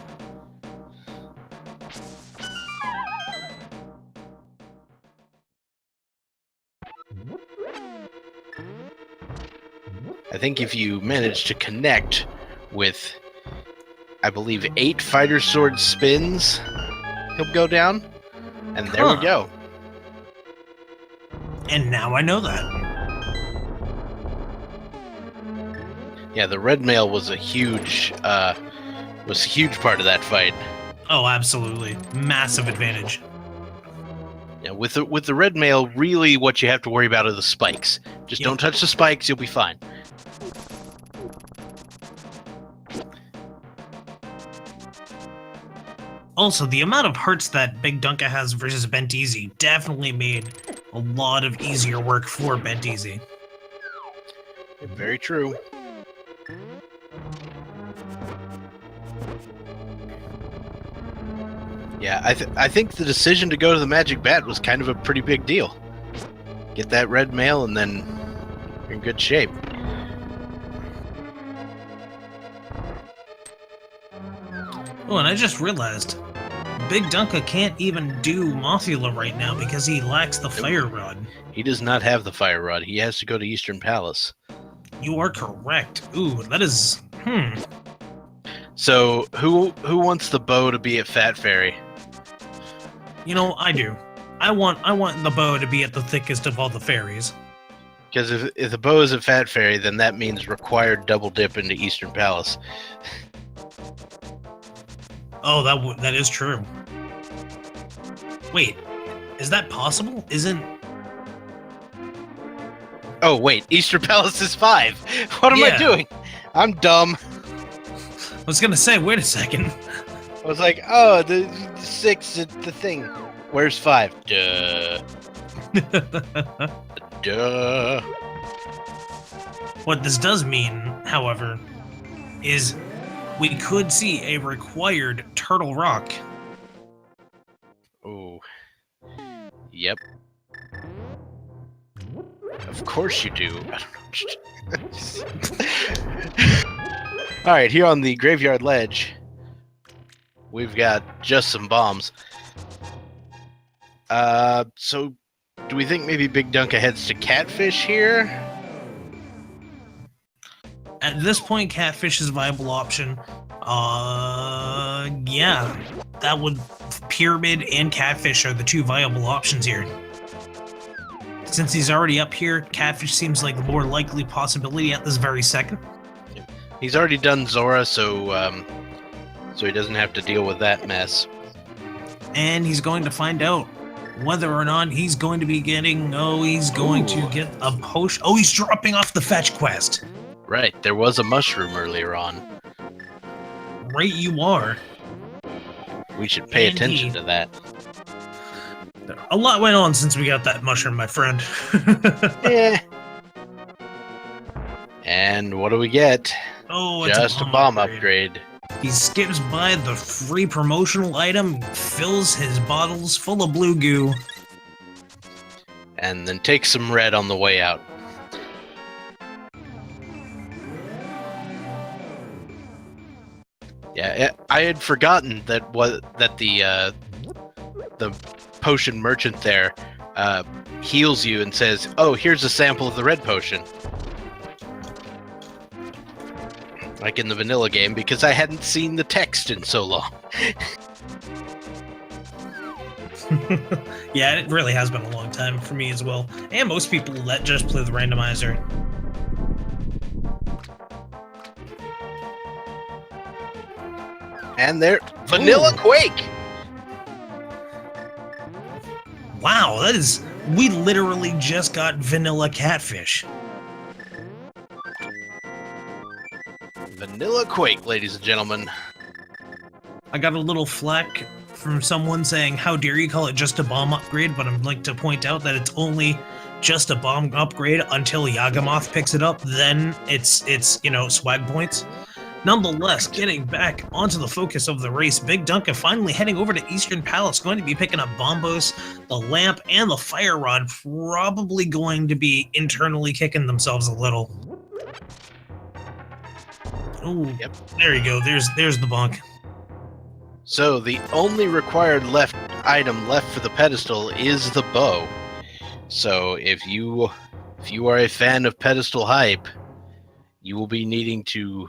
S1: I think if you manage to connect with, I believe, 8 Fighter Sword spins, he'll go down. And there we go.
S2: And now I know that.
S1: Yeah, the red mail was a huge part of that fight.
S2: Oh, absolutely. Massive advantage.
S1: Yeah, with the red mail, really what you have to worry about are the spikes. Just don't touch the spikes, you'll be fine.
S2: Also, the amount of hearts that BigDunka has versus Benteezy definitely made a lot of easier work for Benteezy.
S1: Very true. Yeah, I think the decision to go to the Magic Bat was kind of a pretty big deal. Get that red mail and then you're in good shape.
S2: Oh, and I just realized, BigDunka can't even do Mothula right now because he lacks the Fire Rod.
S1: He does not have the Fire Rod. He has to go to Eastern Palace.
S2: You are correct. Ooh, that is...
S1: So, who wants the bow to be at Fat Fairy?
S2: You know, I do. I want the bow to be at the thickest of all the fairies.
S1: Because if the bow is at Fat Fairy, then that means required double dip into Eastern Palace.
S2: Oh, that is true. Wait, is that possible? Isn't...
S1: Oh, wait, Eastern Palace is 5. What am I doing? I'm dumb.
S2: I was gonna say, wait a second.
S1: I was like, oh, the 6 is the thing. Where's 5? Duh. Duh.
S2: What this does mean, however, is we could see a required Turtle Rock.
S1: Oh. Yep. Of course you do. I don't know. Alright, here on the Graveyard Ledge, we've got just some bombs. So, do we think maybe BigDunka heads to Catfish here?
S2: At this point, Catfish is a viable option. Yeah. That would... Pyramid and Catfish are the 2 viable options here. Since he's already up here, Catfish seems like the more likely possibility at this very second.
S1: He's already done Zora, so he doesn't have to deal with that mess.
S2: And he's going to find out whether or not he's going to be getting... Oh, he's going to get a potion. Oh, he's dropping off the fetch quest.
S1: Right, there was a mushroom earlier on.
S2: Right you are.
S1: We should pay attention to that.
S2: A lot went on since we got that mushroom, my friend.
S1: Yeah. And what do we get?
S2: Oh, it's
S1: just a bomb upgrade.
S2: He skips by the free promotional item, fills his bottles full of blue goo.
S1: And then takes some red on the way out. Yeah, I had forgotten that the potion merchant there heals you and says, "Oh, here's a sample of the red potion." Like in the vanilla game, because I hadn't seen the text in so long.
S2: Yeah, it really has been a long time for me as well. And most people that just play the randomizer.
S1: And there, Vanilla Quake!
S2: Wow, that is... We literally just got Vanilla Catfish.
S1: Vanilla Quake, ladies and gentlemen.
S2: I got a little flack from someone saying, how dare you call it just a bomb upgrade, but I'd like to point out that it's only just a bomb upgrade until Yagamoth picks it up, then it's you know, swag points. Nonetheless, getting back onto the focus of the race, BigDunka finally heading over to Eastern Palace, going to be picking up Bombos, the lamp, and the fire rod, probably going to be internally kicking themselves a little. Oh,
S1: Yep.
S2: There you go. There's the bunk.
S1: So the only required item left for the pedestal is the bow. So if you are a fan of pedestal hype, you will be needing to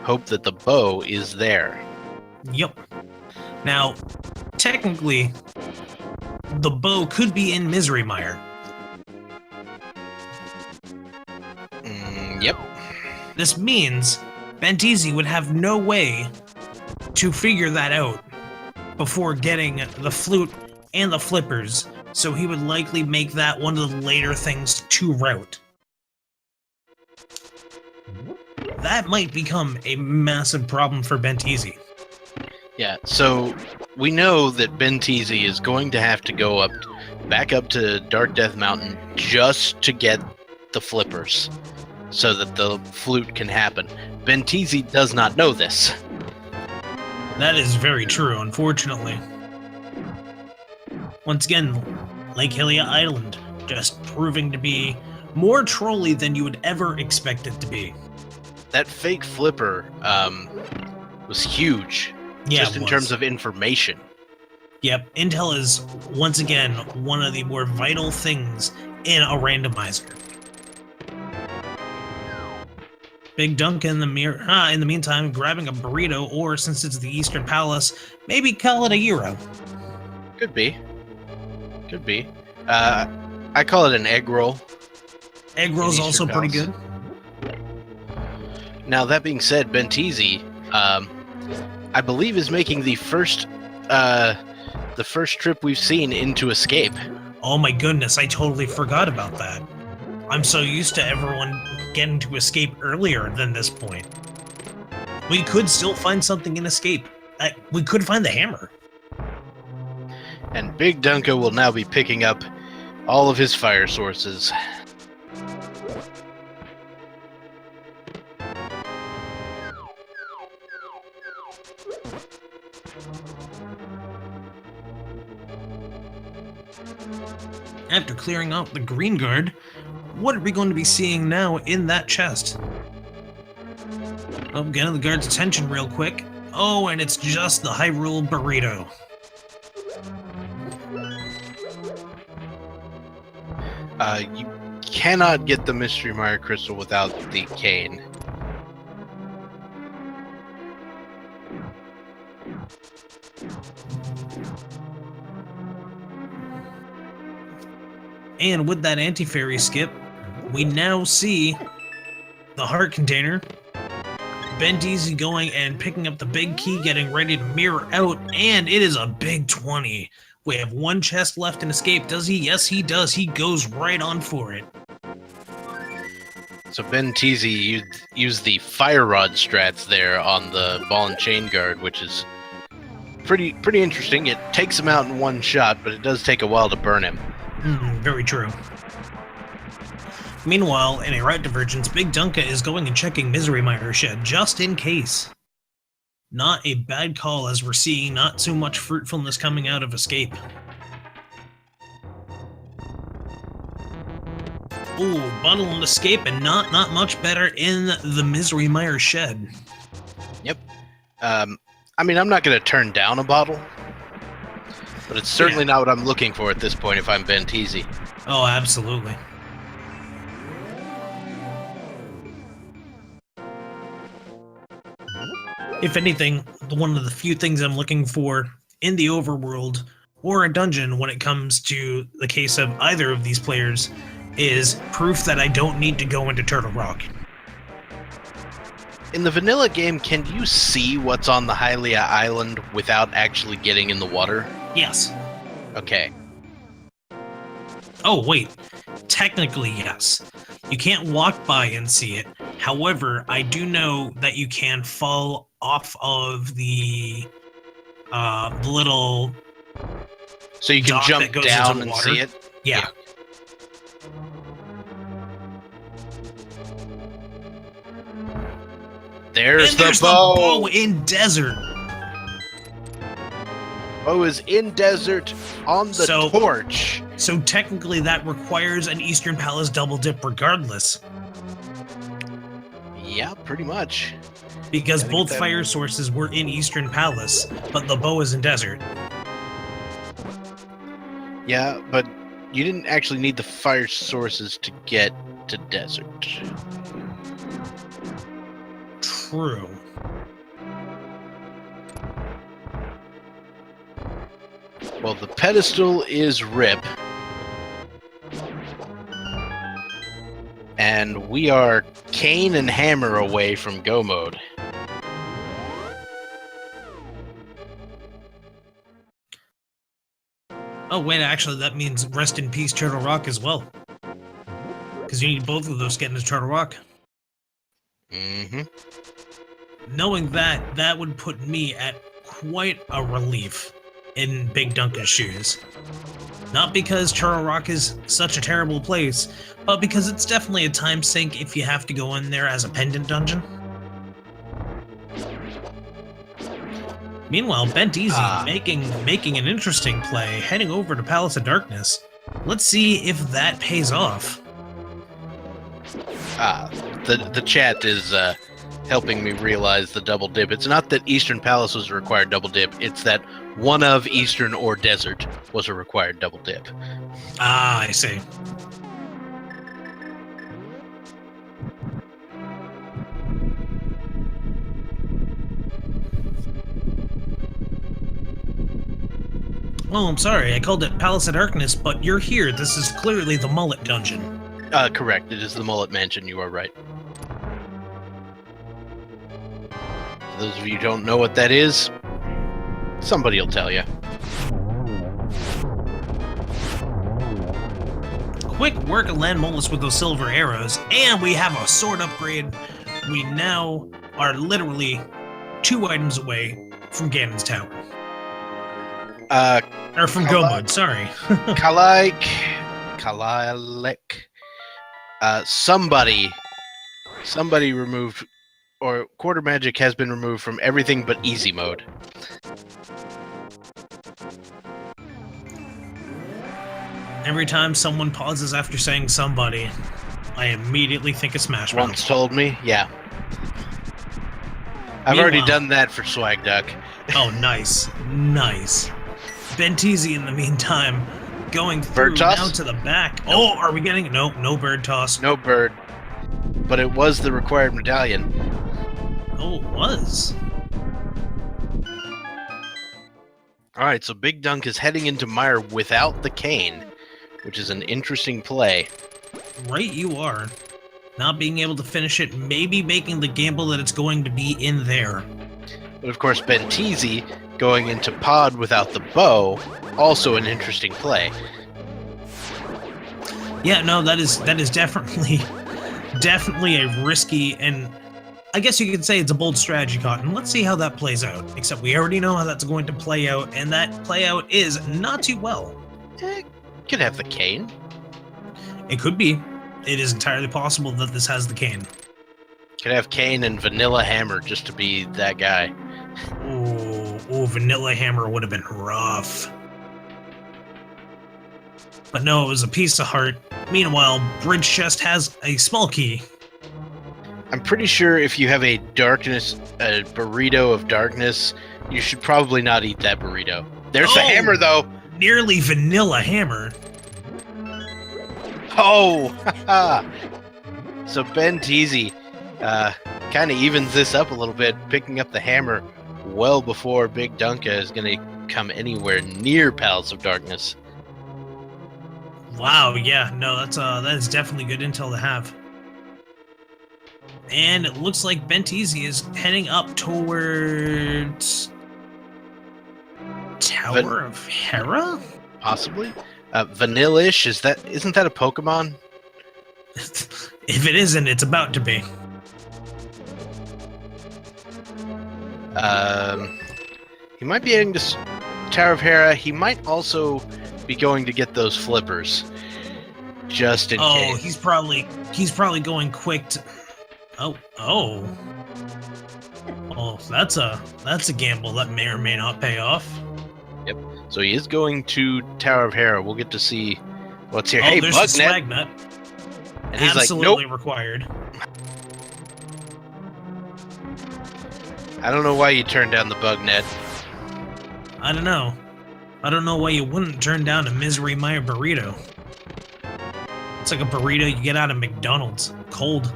S1: hope that the bow is there.
S2: Yep. Now, technically, the bow could be in Misery Mire.
S1: Yep.
S2: This means Benteezy would have no way to figure that out before getting the flute and the flippers, so he would likely make that one of the later things to route. That might become a massive problem for Benteezy.
S1: Yeah, so we know that Benteezy is going to have to go back up to Dark Death Mountain just to get the flippers, so that the flute can happen. Benteezy does not know this.
S2: That is very true, unfortunately. Once again, Lake Hylia Island, just proving to be more trolly than you would ever expect it to be.
S1: That fake flipper was huge,
S2: Yeah,
S1: just in terms of information.
S2: Yep, intel is, once again, one of the more vital things in a randomizer. BigDunka in the meantime, grabbing a burrito, or since it's the Eastern Palace, maybe call it a gyro.
S1: Could be. I call it an egg roll.
S2: Egg roll's also pretty good.
S1: Now, that being said, Benteezy, I believe, is making the first trip we've seen into Escape.
S2: Oh my goodness, I totally forgot about that. I'm so used to everyone getting to Escape earlier than this point. We could still find something in Escape. We could find the hammer.
S1: And BigDunka will now be picking up all of his fire sources.
S2: After clearing out the green guard, what are we going to be seeing now in that chest? Oh, getting the guard's attention real quick. Oh, and it's just the Hyrule burrito.
S1: You cannot get the Mystery Mire Crystal without the cane.
S2: And with that anti-fairy skip, we now see the heart container. Benteezy going and picking up the big key, getting ready to mirror out, and it is a big 20. We have one chest left in Escape. Does he? Yes, he does. He goes right on for it.
S1: So Benteezy used the fire rod strats there on the ball and chain guard, which is pretty interesting. It takes him out in one shot, but it does take a while to burn him.
S2: Very true. Meanwhile, in a route divergence, BigDunka is going and checking Misery Mire Shed, just in case. Not a bad call, as we're seeing not so much fruitfulness coming out of Escape. Ooh, bottle and Escape, and not much better in the Misery Mire Shed.
S1: Yep. I mean, I'm not going to turn down a bottle, but it's certainly not what I'm looking for at this point if I'm Benteezy.
S2: Oh, absolutely. If anything, one of the few things I'm looking for in the overworld or a dungeon when it comes to the case of either of these players is proof that I don't need to go into Turtle Rock.
S1: In the vanilla game, can you see what's on the Hylia Island without actually getting in the water?
S2: Yes.
S1: Okay.
S2: Oh, wait. Technically, yes. You can't walk by and see it. However, I do know that you can fall off of the little...
S1: So you can
S2: dock
S1: jump
S2: that goes
S1: down
S2: into the
S1: and
S2: water.
S1: see it?
S2: Yeah.
S1: There's
S2: there's
S1: the bow.
S2: bow in desert.
S1: Bow is in desert on the torch.
S2: So technically that requires an Eastern Palace double dip regardless.
S1: Yeah, pretty much.
S2: Because both fire sources were in Eastern Palace, but the bow is in desert.
S1: Yeah, but you didn't actually need the fire sources to get to desert.
S2: True.
S1: Well, the pedestal is RIP. And we are cane and hammer away from go mode.
S2: Oh, wait, actually, that means rest in peace, Turtle Rock, as well. Because you need both of those to get into Turtle Rock.
S1: Mm-hmm.
S2: Knowing that, that would put me at quite a relief in BigDunka's shoes. Not because Turtle Rock is such a terrible place, but because it's definitely a time sink if you have to go in there as a pendant dungeon. Meanwhile, Benteezy making an interesting play, heading over to Palace of Darkness. Let's see if that pays off.
S1: The chat is helping me realize the double dip. It's not that Eastern Palace was a required double dip, it's that one of Eastern or Desert was a required double dip.
S2: Ah, I see. Oh, I'm sorry, I called it Palace of Darkness, but you're here. This is clearly the Mullet Dungeon.
S1: Correct, it is the Mullet Mansion, you are right. For those of you who don't know what that is, somebody will tell you.
S2: Quick work of Land Molus with those silver arrows, and we have a sword upgrade. We now are literally 2 items away from Ganon's Tower. Or from Go Mode, sorry.
S1: Kalaik. Somebody removed, or Quarter Magic has been removed from everything but easy mode.
S2: Every time someone pauses after saying somebody, I immediately think of Smash Mouth.
S1: Once told me, yeah. I've already done that for Swag Duck.
S2: Oh, nice. Nice. Benteezy, in the meantime, going through now to the back. Nope. Oh, are we getting... Nope, no bird toss.
S1: No bird. But it was the required medallion.
S2: Oh, it was.
S1: Alright, so BigDunka is heading into Mire without the cane, which is an interesting play.
S2: Right you are. Not being able to finish it, maybe making the gamble that it's going to be in there.
S1: But of course, Benteezy going into Pod without the bow, also an interesting play.
S2: Yeah, no, that is definitely a risky, and I guess you could say it's a bold strategy, Cotton. Let's see how that plays out. Except we already know how that's going to play out, and that play out is not too well.
S1: It could have the cane.
S2: It could be. It is entirely possible that this has the cane.
S1: Could have cane and Vanilla Hammer just to be that guy.
S2: Oh, Vanilla Hammer would have been rough. But no, it was a piece of heart. Meanwhile, Bridge Chest has a small key.
S1: I'm pretty sure if you have a burrito of darkness, you should probably not eat that burrito. There's the hammer, though.
S2: Nearly Vanilla Hammer.
S1: Oh, so Benteezy kind of evens this up a little bit, picking up the hammer well before BigDunka is going to come anywhere near Palace of Darkness.
S2: Wow, yeah, no, that is definitely good intel to have. And it looks like Benteezy is heading up towards Tower of Hera?
S1: Possibly. Vanillish, isn't that a Pokemon?
S2: If it isn't, it's about to be.
S1: He might be heading to Tower of Hera. He might also be going to get those flippers, just in case.
S2: Oh, he's probably going quick to... Oh. Oh, that's a gamble that may or may not pay off.
S1: So he is going to Tower of Hera. We'll get to see what's here.
S2: Oh,
S1: Hey,
S2: there's the
S1: Bugnet!
S2: swag nut.
S1: And he's
S2: Absolutely
S1: like, nope.
S2: required.
S1: I don't know why you turned down the Bugnet.
S2: I don't know. I don't know why you wouldn't turn down a Misery Maya burrito. It's like a burrito you get out of McDonald's. Cold.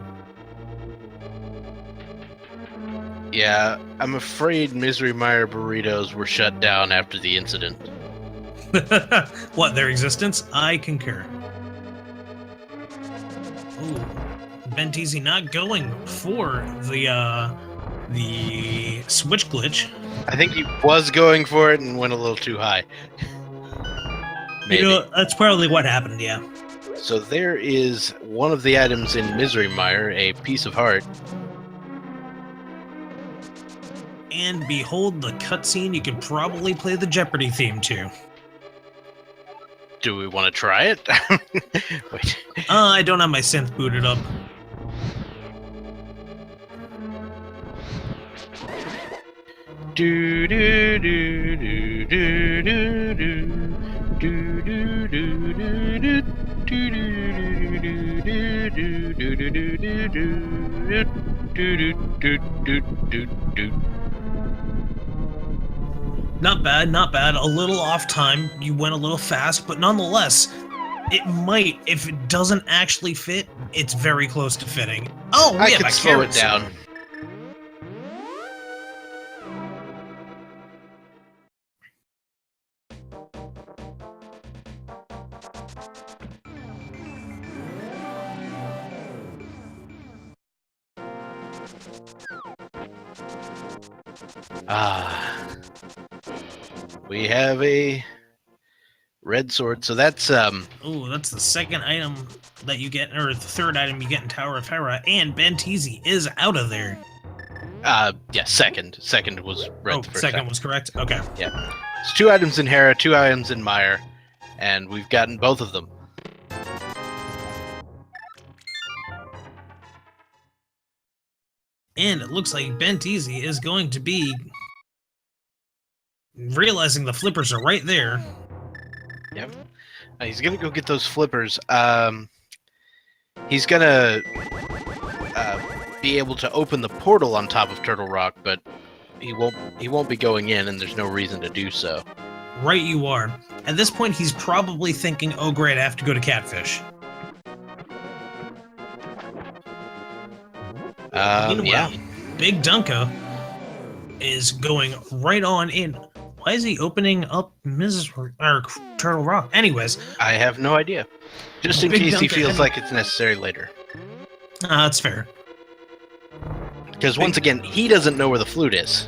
S1: Yeah, I'm afraid Misery Mire burritos were shut down after the incident.
S2: What, their existence? I concur. Ooh. Benteezy not going for the switch glitch.
S1: I think he was going for it and went a little too high. Maybe.
S2: You know, that's probably what happened, yeah.
S1: So there is one of the items in Misery Mire, a piece of heart.
S2: And behold the cutscene you could probably play the Jeopardy theme to.
S1: Do we want to try it? Wait.
S2: I don't have my synth booted up.
S1: Do do do do do do do do do do do.
S2: Not bad, not bad. A little off time. You went a little fast, but nonetheless, it might. If it doesn't actually fit, it's very close to fitting. Oh,
S1: I
S2: yeah,
S1: can slow it down. We have a red sword, so that's
S2: Oh, that's the second item that you get, or the third item you get in Tower of Hera, and Benteezy is out of there.
S1: yeah, second. Second was red.
S2: Oh,
S1: the first
S2: second
S1: time.
S2: was correct. Okay.
S1: Yeah, it's 2 items in Hera, 2 items in Mire, and we've gotten both of them.
S2: And it looks like Benteezy is going to be realizing the flippers are right there.
S1: Yep. He's gonna go get those flippers. He's gonna be able to open the portal on top of Turtle Rock, but he won't be going in, and there's no reason to do so.
S2: Right you are. At this point, he's probably thinking, oh great, I have to go to Catfish. Meanwhile,
S1: yeah.
S2: BigDunka is going right on in. Why is he opening up Turtle Rock? Anyways.
S1: I have no idea. Just in case he feels like it's necessary later.
S2: That's fair.
S1: Because once again, he doesn't know where the flute is.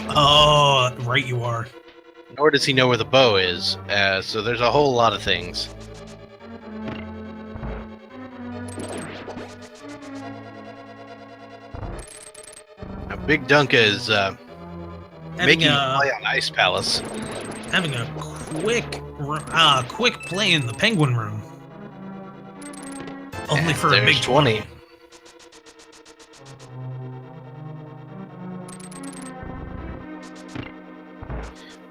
S2: Oh, right you are.
S1: Nor does he know where the bow is. So there's a whole lot of things. Now, BigDunka is making a play on Ice Palace.
S2: Having a quick play in the Penguin Room. Only
S1: And
S2: for a big
S1: 20.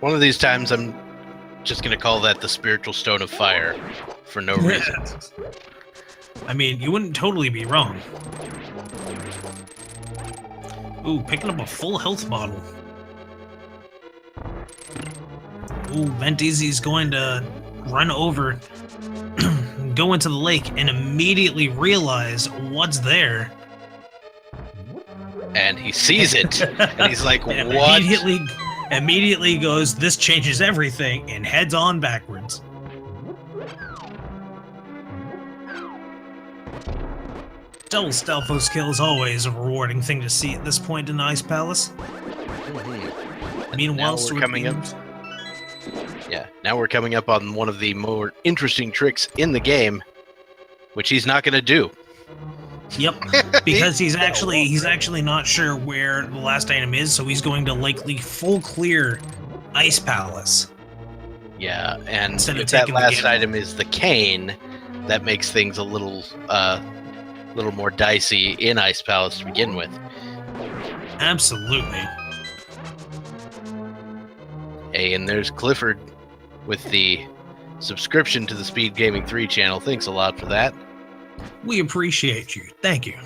S1: One of these times, I'm just going to call that the Spiritual Stone of Fire for no reason.
S2: I mean, you wouldn't totally be wrong. Ooh, picking up a full health bottle. Ooh, Benteezy's going to run over, go into the lake, and immediately realize what's there.
S1: And he sees it, and he's like,
S2: And
S1: what?
S2: Immediately goes, this changes everything, and heads on backwards. Double Stelfos kill is always a rewarding thing to see at this point in Ice Palace. Meanwhile,
S1: Now we're coming up. Yeah, now we're coming up on one of the more interesting tricks in the game, which he's not going to do.
S2: Yep, because he's actually not sure where the last item is, so he's going to likely full clear Ice Palace.
S1: Yeah, and
S2: Instead of
S1: if that
S2: taking the
S1: last
S2: gamble.
S1: item is the cane, that makes things a little more dicey in Ice Palace to begin with.
S2: Absolutely.
S1: Hey, and there's Clifford with the subscription to the Speed Gaming 3 channel. Thanks a lot for that.
S2: We appreciate you. Thank you.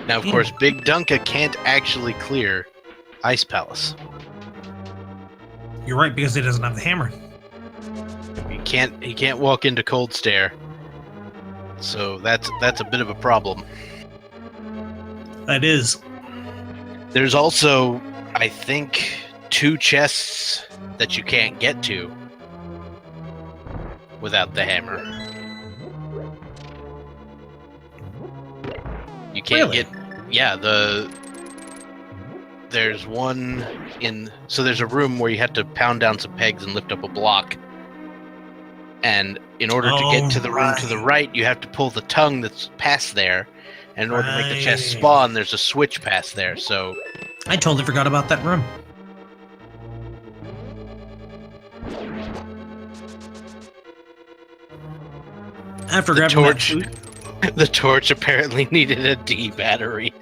S1: Now, of course, BigDunka can't actually clear Ice Palace.
S2: You're right, because he doesn't have the hammer.
S1: He can't walk into Cold Stare. So that's a bit of a problem.
S2: That is.
S1: There's also, I think, 2 chests that you can't get to without the hammer. You can't
S2: Really?
S1: get... Yeah, there's one in... So there's a room where you have to pound down some pegs and lift up a block. And in order to get to the room to the right, you have to pull the tongue that's past there. And in order to make the chest spawn, there's a switch past there, so...
S2: I totally forgot about that room. After grabbing
S1: torch.
S2: that food...
S1: The torch apparently needed a D battery.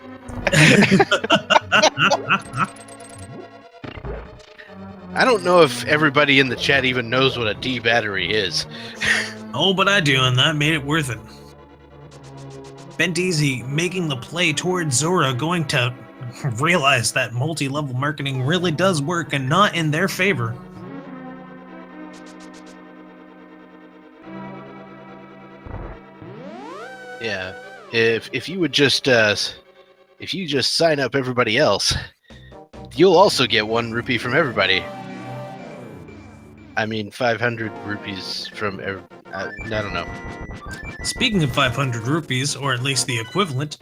S1: I don't know if everybody in the chat even knows what a D battery is.
S2: Oh, but I do, and that made it worth it. Benteezy making the play towards Zora, going to realize that multi-level marketing really does work and not in their favor.
S1: Yeah, if you would just if you just sign up everybody else, you'll also get 1 rupee from everybody. I mean, 500 rupees from I don't know.
S2: Speaking of 500 rupees, or at least the equivalent,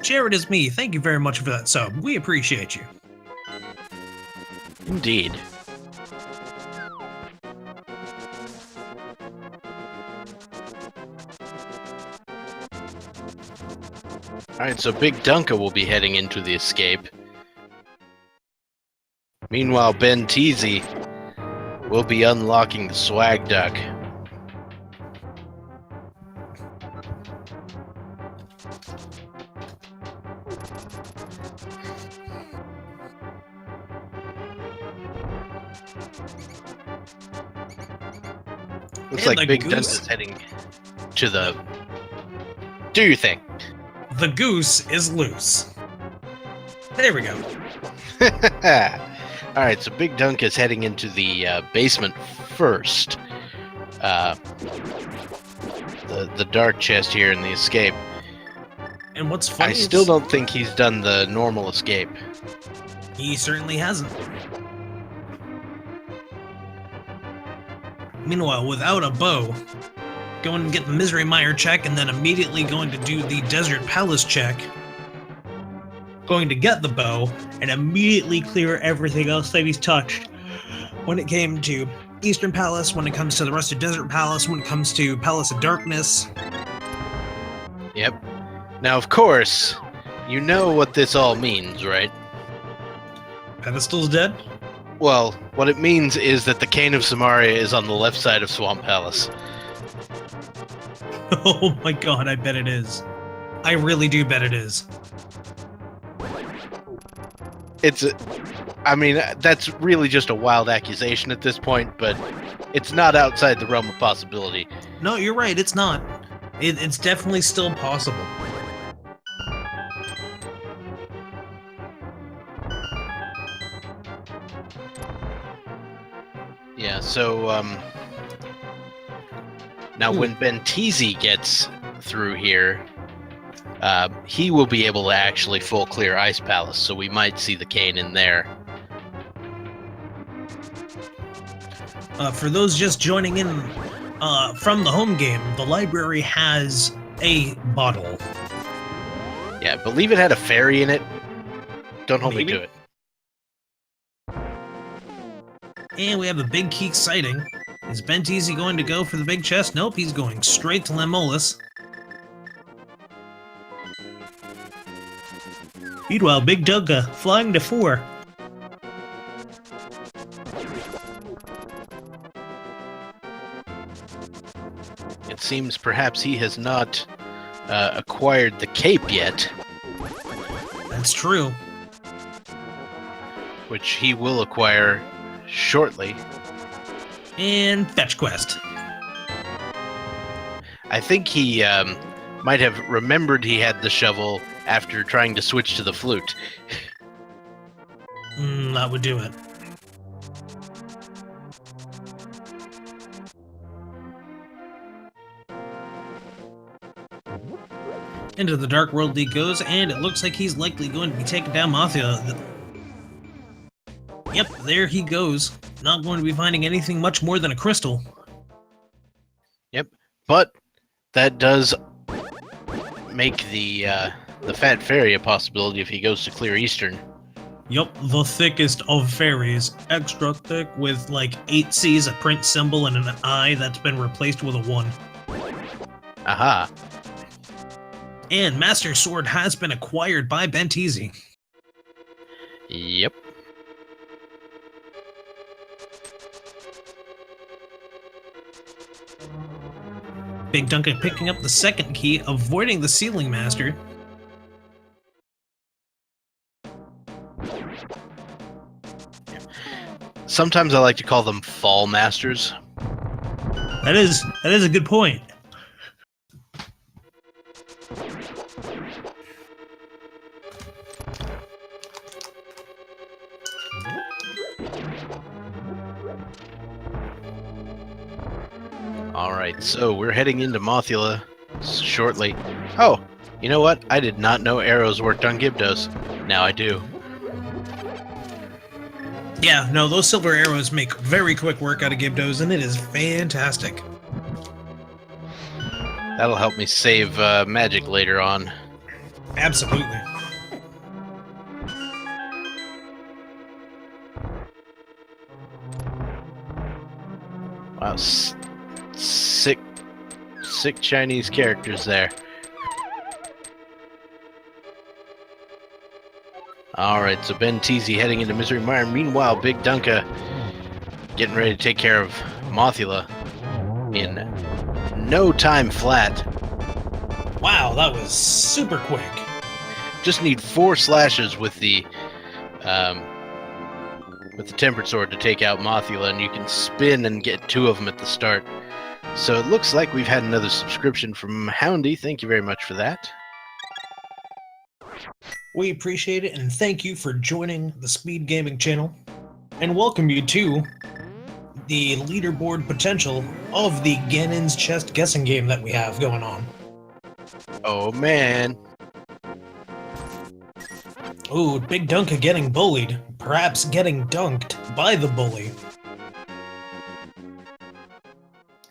S2: Jared is me. Thank you very much for that sub. We appreciate you.
S1: Indeed. Alright, so BigDunka will be heading into the escape. Meanwhile, Benteezy will be unlocking the swag duck. Looks like BigDunka is heading to the... Do your thing.
S2: The goose is loose. There we go.
S1: Alright, so BigDunka is heading into the basement first. The dark chest here in the escape.
S2: And what's funny
S1: I still don't think he's done the normal escape.
S2: He certainly hasn't. Meanwhile, without a bow, going to get the Misery Mire check and then immediately going to do the Desert Palace check. Going to get the bow and immediately clear everything else that he's touched. When it came to Eastern Palace, when it comes to the rest of Desert Palace, when it comes to Palace of Darkness.
S1: Yep. Now, of course, you know what this all means, right?
S2: Pedestal's dead?
S1: Well, what it means is that the Cane of Samaria is on the left side of Swamp Palace.
S2: Oh my god, I bet it is. I really do bet it is.
S1: I mean, that's really just a wild accusation at this point, but it's not outside the realm of possibility.
S2: No, you're right, it's not. It's definitely still possible.
S1: Yeah, so, now when Benteezy gets through here, he will be able to actually full clear Ice Palace, so we might see the cane in there.
S2: For those just joining in from the home game, the library has a bottle.
S1: Yeah, I believe it had a fairy in it. Don't hold me to it.
S2: And we have a big key sighting. Is Benteezy going to go for the big chest? Nope, he's going straight to Lemolis. Meanwhile, BigDunka flying to 4.
S1: seems perhaps he has not acquired the cape yet,
S2: That's true.
S1: which he will acquire shortly.
S2: And fetch quest.
S1: I think he might have remembered he had the shovel after trying to switch to the flute.
S2: That would do it. Into the Dark World he goes, and it looks like he's likely going to be taking down Mothia. Yep, there he goes. Not going to be finding anything much more than a crystal.
S1: Yep, but that does make the Fat Fairy a possibility if he goes to Clear Eastern.
S2: Yep, the thickest of fairies. Extra thick with like 8 C's, a print symbol, and an I that's been replaced with a 1.
S1: Aha.
S2: And Master Sword has been acquired by Benteezy.
S1: Yep.
S2: BigDunka picking up the second key, avoiding the Ceiling Master.
S1: Sometimes I like to call them Fall Masters.
S2: That is a good point.
S1: Alright, so we're heading into Mothula shortly. Oh, you know what? I did not know arrows worked on Gyptos. Now I do.
S2: Yeah, no, those silver arrows make very quick work out of Gyptos, and it is fantastic.
S1: That'll help me save magic later on.
S2: Absolutely.
S1: Wow, sick Chinese characters there. Alright, so Benteezy heading into Misery Mire. Meanwhile, BigDunka getting ready to take care of Mothula in no time flat.
S2: Wow, that was super quick.
S1: Just need 4 slashes with the Tempered Sword to take out Mothula, and you can spin and get 2 of them at the start. So it looks like we've had another subscription from Houndy. Thank you very much for that.
S2: We appreciate it, and thank you for joining the Speed Gaming channel, and welcome you to the leaderboard potential of the Ganon's Chest guessing game that we have going on.
S1: Oh man.
S2: Ooh, BigDunka getting bullied, perhaps getting dunked by the bully.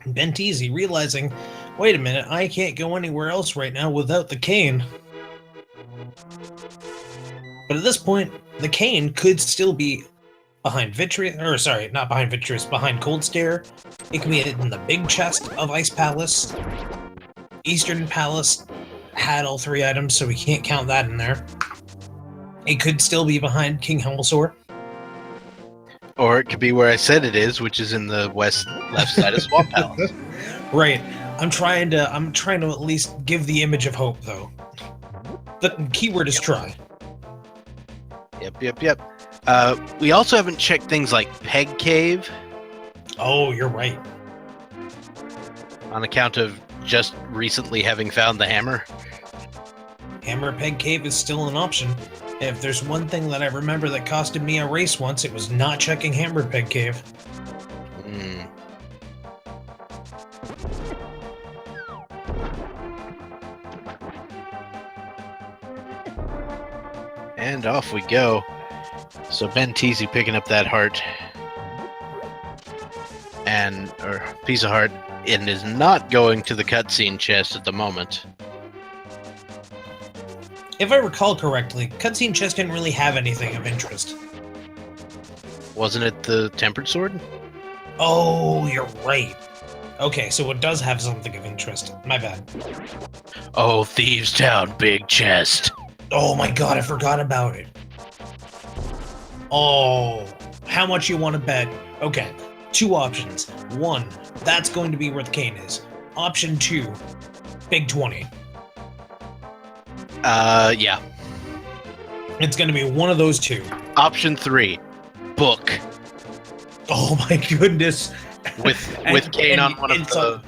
S2: Benteezy realizing, wait a minute, I can't go anywhere else right now without the cane. But at this point, the cane could still be behind Vitreous, or sorry, not behind Vitreous, behind Cold Stare. It could be in the big chest of Ice Palace. Eastern Palace had all 3 items, so we can't count that in there. It could still be behind King Helmsor.
S1: Or it could be where I said it is, which is in the west left side of Swamp Palace.
S2: Right. I'm trying to at least give the image of hope, though. The keyword is try.
S1: Yep. We also haven't checked things like Peg Cave.
S2: Oh, you're right.
S1: On account of just recently having found the hammer.
S2: Hammer Peg Cave is still an option. If there's one thing that I remember that costed me a race once, it was not checking Hammer Peg Cave.
S1: And off we go. So Benteezy picking up that heart. Or piece of heart, and is not going to the cutscene chest at the moment.
S2: If I recall correctly, cutscene chest didn't really have anything of interest.
S1: Wasn't it the Tempered Sword?
S2: Oh, you're right. Okay, so it does have something of interest. My bad.
S1: Oh, Thieves Town, big chest.
S2: Oh my god, I forgot about it. Oh, how much you want to bet? Okay, 2 options. 1, that's going to be where the cane is. Option 2, Big 20.
S1: Yeah.
S2: It's going to be one of those two.
S1: Option 3, book.
S2: Oh my goodness.
S1: With Kane on one of the...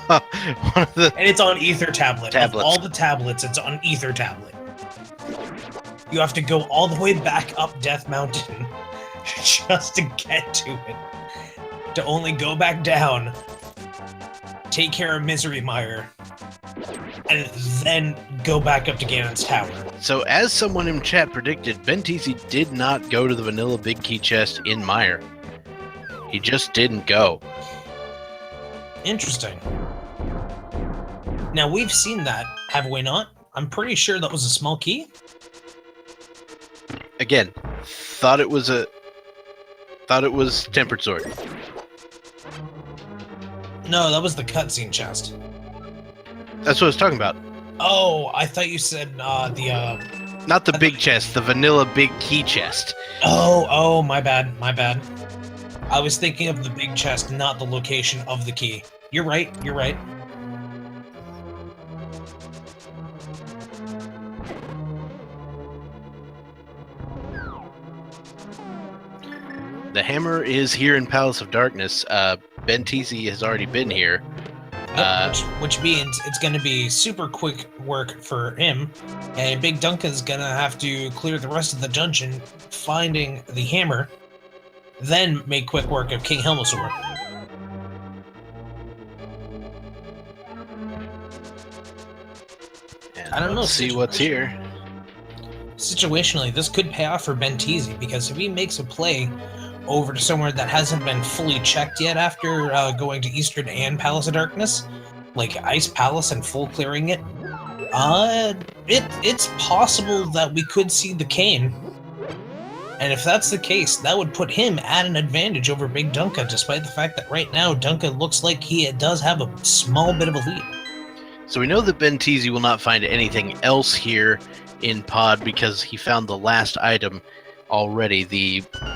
S1: one of the...
S2: And it's on Ether tablet.
S1: Tablets.
S2: Of all the tablets, it's on Ether tablet. You have to go all the way back up Death Mountain just to get to it. To only go back down, take care of Misery Mire, and then go back up to Ganon's Tower.
S1: So, as someone in chat predicted, Benteezy did not go to the vanilla big key chest in Mire. He just didn't go.
S2: Interesting. Now, we've seen that, have we not? I'm pretty sure that was a small key.
S1: Again, thought it was Tempered Sword.
S2: No, that was the cutscene chest.
S1: That's what I was talking about.
S2: Oh, I thought you said
S1: Not the big chest, the vanilla big key chest.
S2: Oh, my bad. I was thinking of the big chest, not the location of the key. You're right.
S1: The hammer is here in Palace of Darkness. Benteezy has already been here.
S2: Which means it's going to be super quick work for him, and BigDunka is going to have to clear the rest of the dungeon, finding the hammer, then make quick work of King Helmasaur.
S1: And
S2: I don't know.
S1: Let's see what's here.
S2: Situationally, this could pay off for Benteezy, because if he makes a play over to somewhere that hasn't been fully checked yet after going to Eastern and Palace of Darkness, like Ice Palace and full clearing it, it's possible that we could see the Cane. And if that's the case, that would put him at an advantage over BigDunka, despite the fact that right now Dunka looks like he does have a small bit of a lead.
S1: So we know that Benteezy will not find anything else here in Pod because he found the last item already.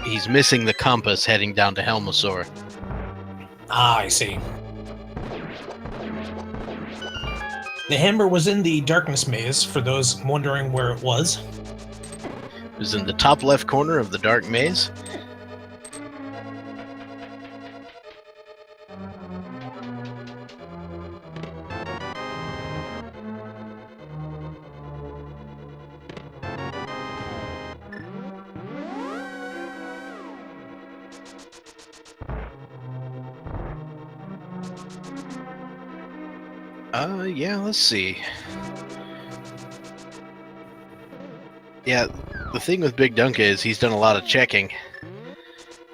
S1: He's missing the compass heading down to Helmasaur.
S2: Ah, I see. The hammer was in the Darkness Maze, for those wondering where it was.
S1: It was in the top left corner of the Dark Maze. Yeah, let's see. Yeah, the thing with BigDunka is he's done a lot of checking,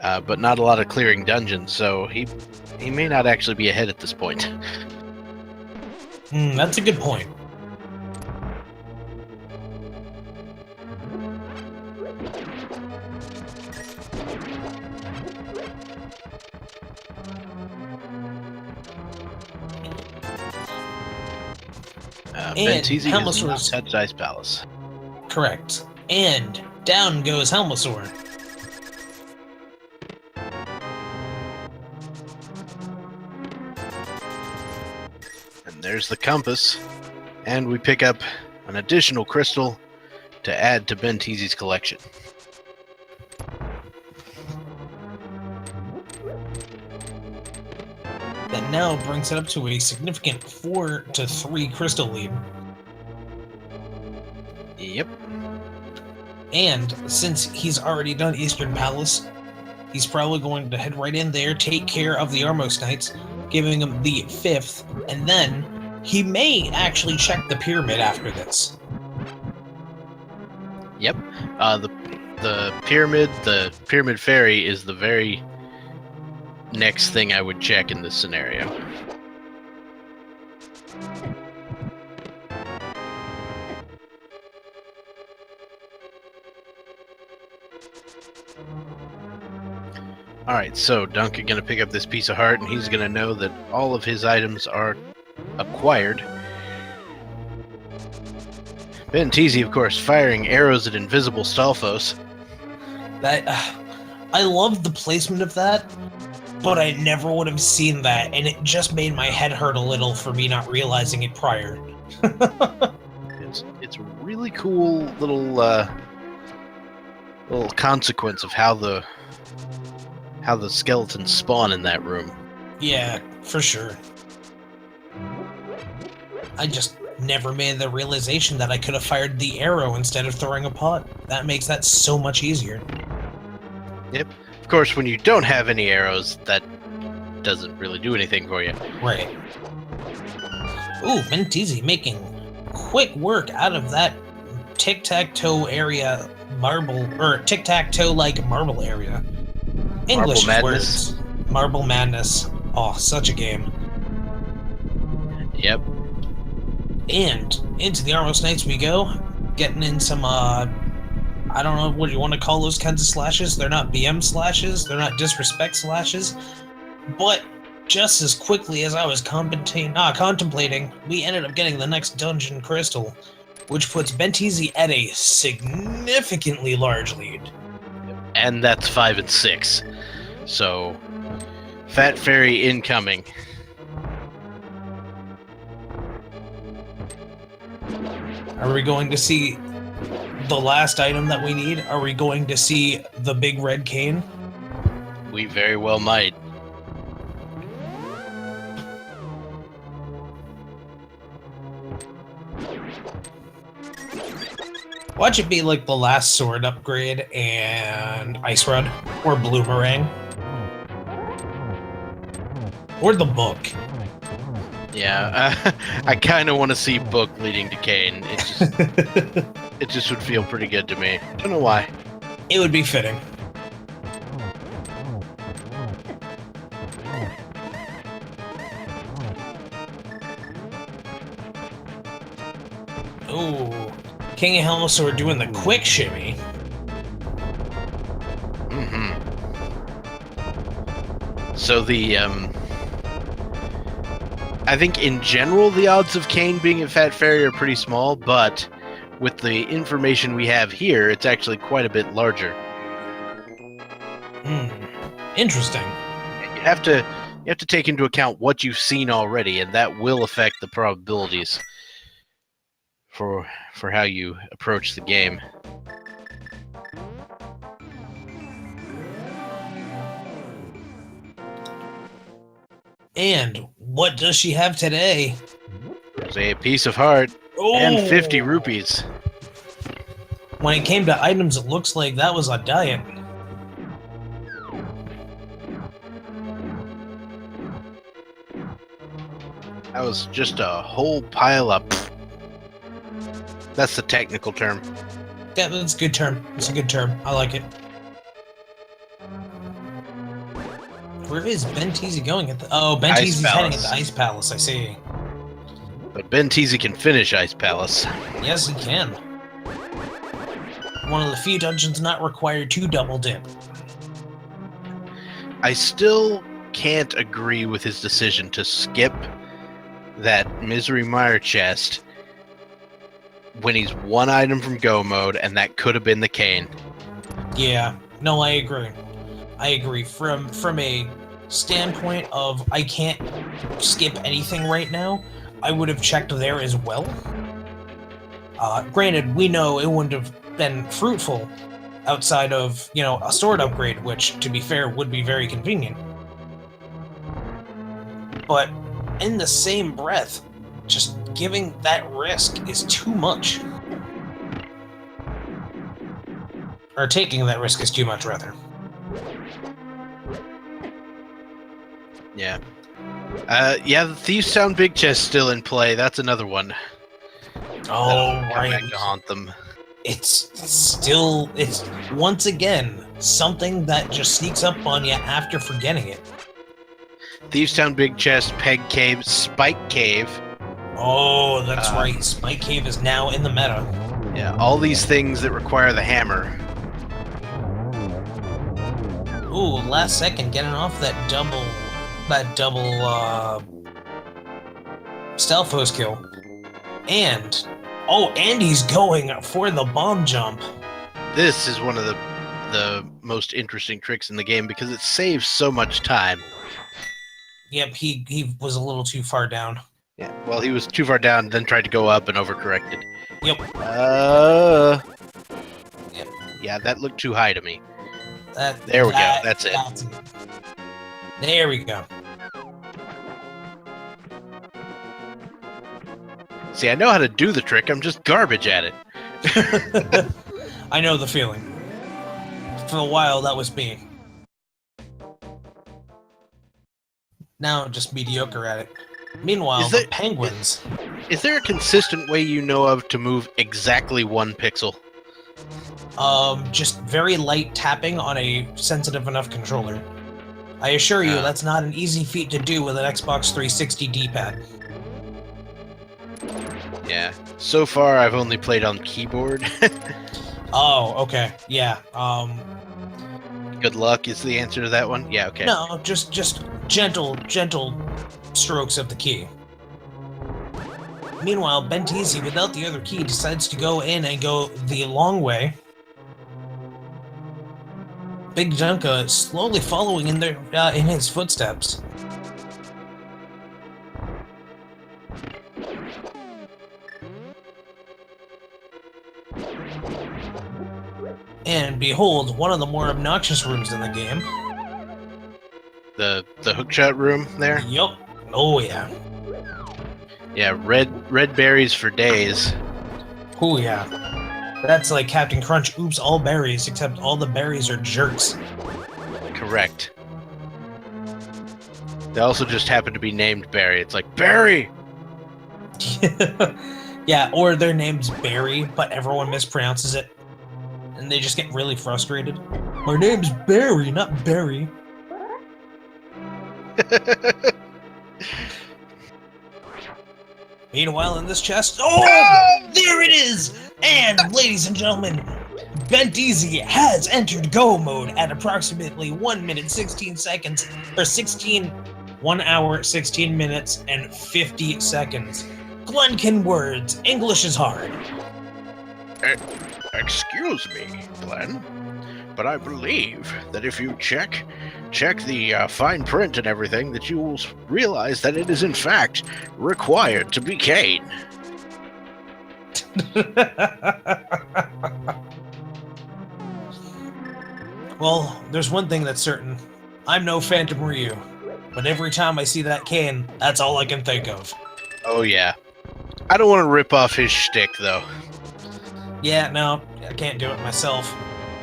S1: but not a lot of clearing dungeons, so he may not actually be ahead at this point.
S2: That's a good point.
S1: Benteezy has not
S2: Helmasaur's
S1: touched Ice Palace.
S2: correct. And down goes Helmasaur.
S1: And there's the compass. And we pick up an additional crystal to add to Benteezy's collection.
S2: That now brings it up to a significant 4-3 crystal lead.
S1: Yep.
S2: And since he's already done Eastern Palace, he's probably going to head right in there, take care of the Armos Knights, giving him the 5th, and then he may actually check the pyramid after this.
S1: Yep. The pyramid fairy is the very next thing I would check in this scenario. Alright, so Dunka gonna pick up this piece of heart and he's gonna know that all of his items are acquired. Benteezy, of course, firing arrows at invisible Stalfos.
S2: I love the placement of that, but I never would have seen that, and it just made my head hurt a little for me not realizing it prior.
S1: It's a really cool little consequence of how the skeletons spawn in that room.
S2: Yeah, for sure. I just never made the realization that I could have fired the arrow instead of throwing a pot. That makes that so much easier.
S1: Yep. Of course, when you don't have any arrows, that doesn't really do anything for you.
S2: Right. Ooh, Benteezy making quick work out of that tic-tac-toe area marble, or tic-tac-toe-like marble area. English
S1: Marble
S2: words. Marble Madness. Oh, such a game.
S1: Yep.
S2: And into the Armos Knights we go, getting in some, I don't know what you want to call those kinds of slashes. They're not BM slashes, they're not disrespect slashes, but just as quickly as I was contemplating, we ended up getting the next dungeon crystal, which puts Benteezy at a significantly large lead.
S1: And that's 5 and 6. So, Fat Fairy incoming.
S2: Are we going to see the last item that we need? Are we going to see the big red cane?
S1: We very well might.
S2: Watch it be like the last sword upgrade and Ice Rod, or Bloomerang, or the book.
S1: Yeah, I kind of want to see Book leading to Kane. It just would feel pretty good to me. Don't know why.
S2: It would be fitting. Ooh, King of Helmsword doing the quick shimmy.
S1: Mm-hmm. So I think in general the odds of Kane being a Fat Fairy are pretty small, but with the information we have here, it's actually quite a bit larger.
S2: Interesting.
S1: You have to take into account what you've seen already, and that will affect the probabilities for how you approach the game.
S2: And what does she have today?
S1: There's a piece of heart and 50 rupees.
S2: When it came to items, it looks like that was a diet.
S1: That was just a whole pile up. That's the technical term.
S2: Yeah, that's a good term. It's a good term. I like it. Where is Benteezy going at the... Oh, Benteezy's heading at the Ice Palace, I see.
S1: But Benteezy can finish Ice Palace.
S2: Yes, he can. One of the few dungeons not required to double dip.
S1: I still can't agree with his decision to skip that Misery Mire chest when he's one item from Go mode, and that could have been the cane.
S2: Yeah, no, I agree. I agree. From a standpoint of I can't skip anything right now, I would have checked there as well. Granted, we know it wouldn't have been fruitful outside of, you know, a sword upgrade, which, to be fair, would be very convenient. But in the same breath, just giving that risk is too much. Or taking that risk is too much, rather.
S1: Yeah. Yeah, the Thieves Town Big Chest still in play. That's another one.
S2: Oh,
S1: Come
S2: right.
S1: back to haunt them.
S2: It's once again something that just sneaks up on you after forgetting it.
S1: Thieves Town Big Chest, Peg Cave, Spike Cave.
S2: Oh, that's right. Spike Cave is now in the meta.
S1: Yeah, all these things that require the hammer.
S2: Ooh, last second getting off that double stealth host kill. And he's going for the bomb jump.
S1: This is one of the the most interesting tricks in the game because it saves so much time.
S2: Yep, he was a little too far down.
S1: Yeah, well, he was too far down, then tried to go up and overcorrected.
S2: Yep.
S1: Yep. Yeah, that looked too high to me.
S2: There
S1: we go. That's it.
S2: There we go.
S1: See, I know how to do the trick. I'm just garbage at it.
S2: I know the feeling. For a while, that was me. Now, just mediocre at it. Meanwhile, the penguins...
S1: Is there a consistent way you know of to move exactly 1 pixel?
S2: Just very light tapping on a sensitive enough controller. I assure you, that's not an easy feat to do with an Xbox 360 D-pad.
S1: Yeah. So far, I've only played on keyboard.
S2: Oh, okay. Yeah.
S1: Good luck is the answer to that one? Yeah, okay.
S2: No, just gentle strokes of the key. Meanwhile, Benteezy, without the other key, decides to go in and go the long way. BigDunka slowly following in his footsteps. And behold, one of the more obnoxious rooms in the game.
S1: The hookshot room there?
S2: Yup. Oh yeah.
S1: Yeah, red berries for days.
S2: Oh yeah. That's like Captain Crunch, oops, all berries, except all the berries are jerks.
S1: Correct. They also just happen to be named Barry. It's like, Barry!
S2: Yeah, or their name's Barry, but everyone mispronounces it. And they just get really frustrated. My name's Barry, not Barry. Meanwhile, in this chest... Oh! There it is! And, ladies and gentlemen, Benteezy has entered go mode at approximately 1 minute 16 seconds, or 1 hour, 16 minutes, and 50 seconds. Glenkin words, English is hard.
S1: Excuse me, Glenn, but I believe that if you check the fine print and everything, that you will realize that it is in fact required to be Kane.
S2: Well, there's one thing that's certain. I'm no Phantom Ryu, but every time I see that Kane, that's all I can think of.
S1: Oh yeah. I don't want to rip off his shtick, though.
S2: Yeah, no, I can't do it myself.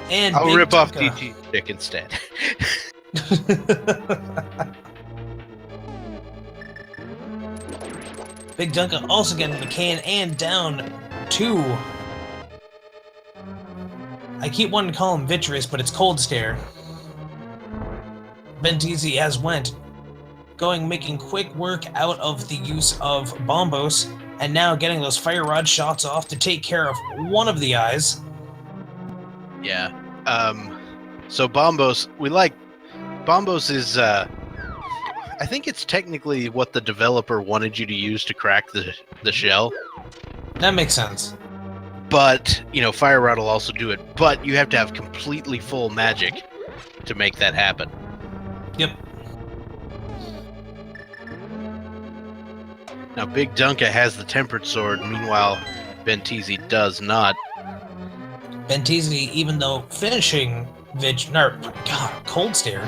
S2: And
S1: I'll rip off
S2: BigDunka.
S1: DT's shtick instead.
S2: BigDunka also getting the can and down 2. I keep wanting to call him Vitreous, but it's Cold Stare. Benteezy has went, making quick work out of the use of Bombos, and now getting those fire rod shots off to take care of one of the eyes.
S1: Yeah. So Bombos, Bombos is, I think it's technically what the developer wanted you to use to crack the shell.
S2: That makes sense.
S1: But, Fire Rod will also do it, but you have to have completely full magic to make that happen.
S2: Yep.
S1: Now, BigDunka has the Tempered Sword, meanwhile, Benteezy does not.
S2: Benteezy, even though finishing Cold Stare,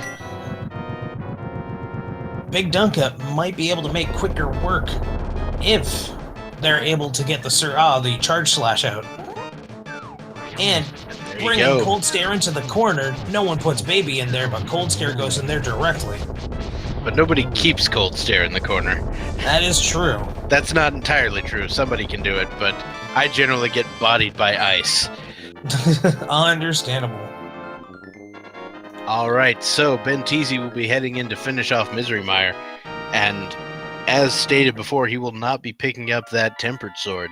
S2: BigDunka might be able to make quicker work if they're able to get the charge slash out. And bringing Cold Stare into the corner, no one puts Baby in there, but Cold Stare goes in there directly.
S1: But nobody keeps Cold Stare in the corner.
S2: That is true.
S1: That's not entirely true. Somebody can do it, but I generally get bodied by ice.
S2: Understandable.
S1: Alright, so Benteezy will be heading in to finish off Misery Mire, and as stated before, he will not be picking up that Tempered Sword.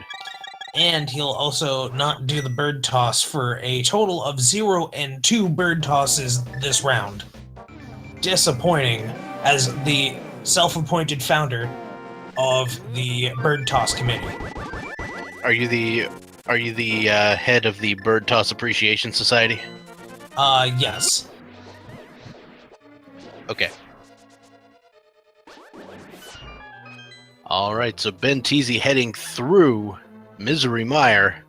S2: And he'll also not do the bird toss for a total of 0 and 2 bird tosses this round. Disappointing, as the self-appointed founder of the bird toss committee.
S1: Are you the head of the Bird Toss Appreciation Society?
S2: Yes.
S1: Okay. All right, so Benteezy heading through Misery Mire.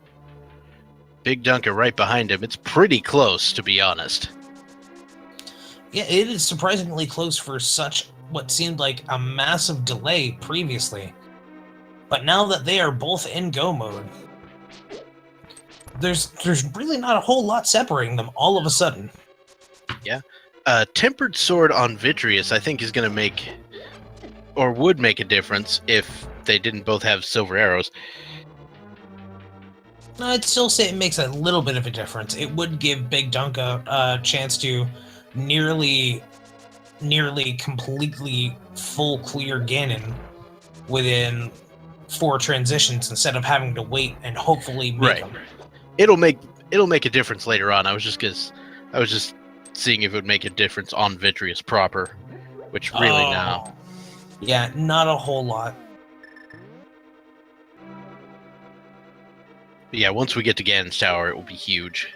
S1: BigDunka right behind him. It's pretty close, to be honest.
S2: Yeah, it is surprisingly close for such what seemed like a massive delay previously. But now that they are both in go mode, there's really not a whole lot separating them all of a sudden.
S1: Yeah. Tempered Sword on Vitreous, I think, is going to make, or would make a difference if they didn't both have silver arrows.
S2: I'd still say it makes a little bit of a difference. It would give BigDunka a chance to nearly completely full clear Ganon within 4 transitions instead of having to wait and hopefully make them.
S1: It'll make a difference later on. I was just seeing if it would make a difference on Vitreous proper, which really now.
S2: Yeah, not a whole lot.
S1: But yeah, once we get to Ganon's Tower, it will be huge.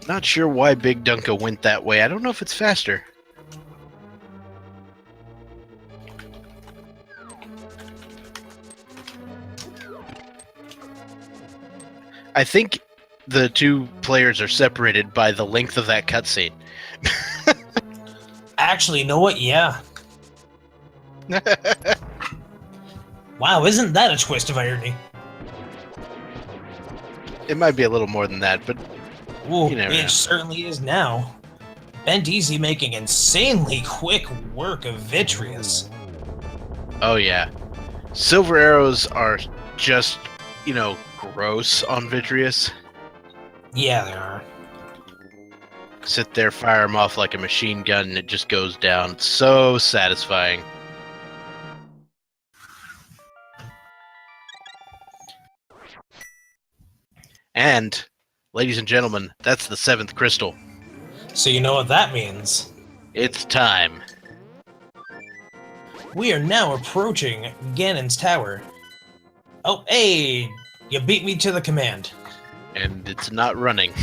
S1: Not sure why BigDunka went that way. I don't know if it's faster. I think the two players are separated by the length of that cutscene.
S2: Actually, you know what? Yeah. Wow, isn't that a twist of irony?
S1: It might be a little more than that, but
S2: Ooh,
S1: you never
S2: it
S1: know.
S2: certainly is now. Benteezy making insanely quick work of Vitreous.
S1: Oh yeah. Silver arrows are just, gross on Vitreous.
S2: Yeah, they are.
S1: Sit there, fire them off like a machine gun, and it just goes down. So satisfying. And, ladies and gentlemen, that's the 7th crystal.
S2: So you know what that means.
S1: It's time.
S2: We are now approaching Ganon's Tower. Oh, hey! You beat me to the command.
S1: And it's not running.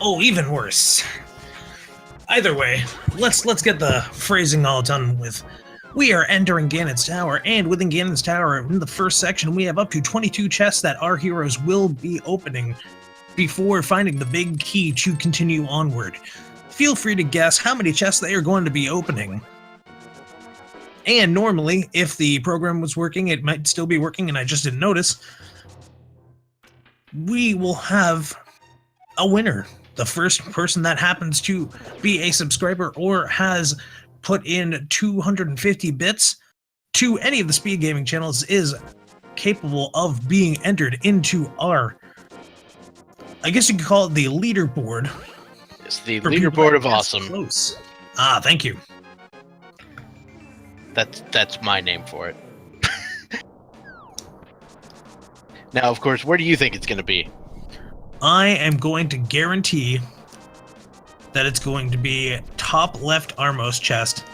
S2: Oh, even worse. Either way, let's get the phrasing all done with. We are entering Ganon's Tower, and within Ganon's Tower, in the first section, we have up to 22 chests that our heroes will be opening before finding the big key to continue onward. Feel free to guess how many chests they are going to be opening. And normally, if the program was working, it might still be working and I just didn't notice, we will have a winner. The first person that happens to be a subscriber or has put in 250 bits to any of the speed gaming channels is capable of being entered into our, I guess you could call it the leaderboard.
S1: It's the leaderboard of awesome.
S2: Close. Ah, thank you.
S1: That's my name for it. Now, of course, where do you think it's going to be?
S2: I am going to guarantee that it's going to be top left armmost chest.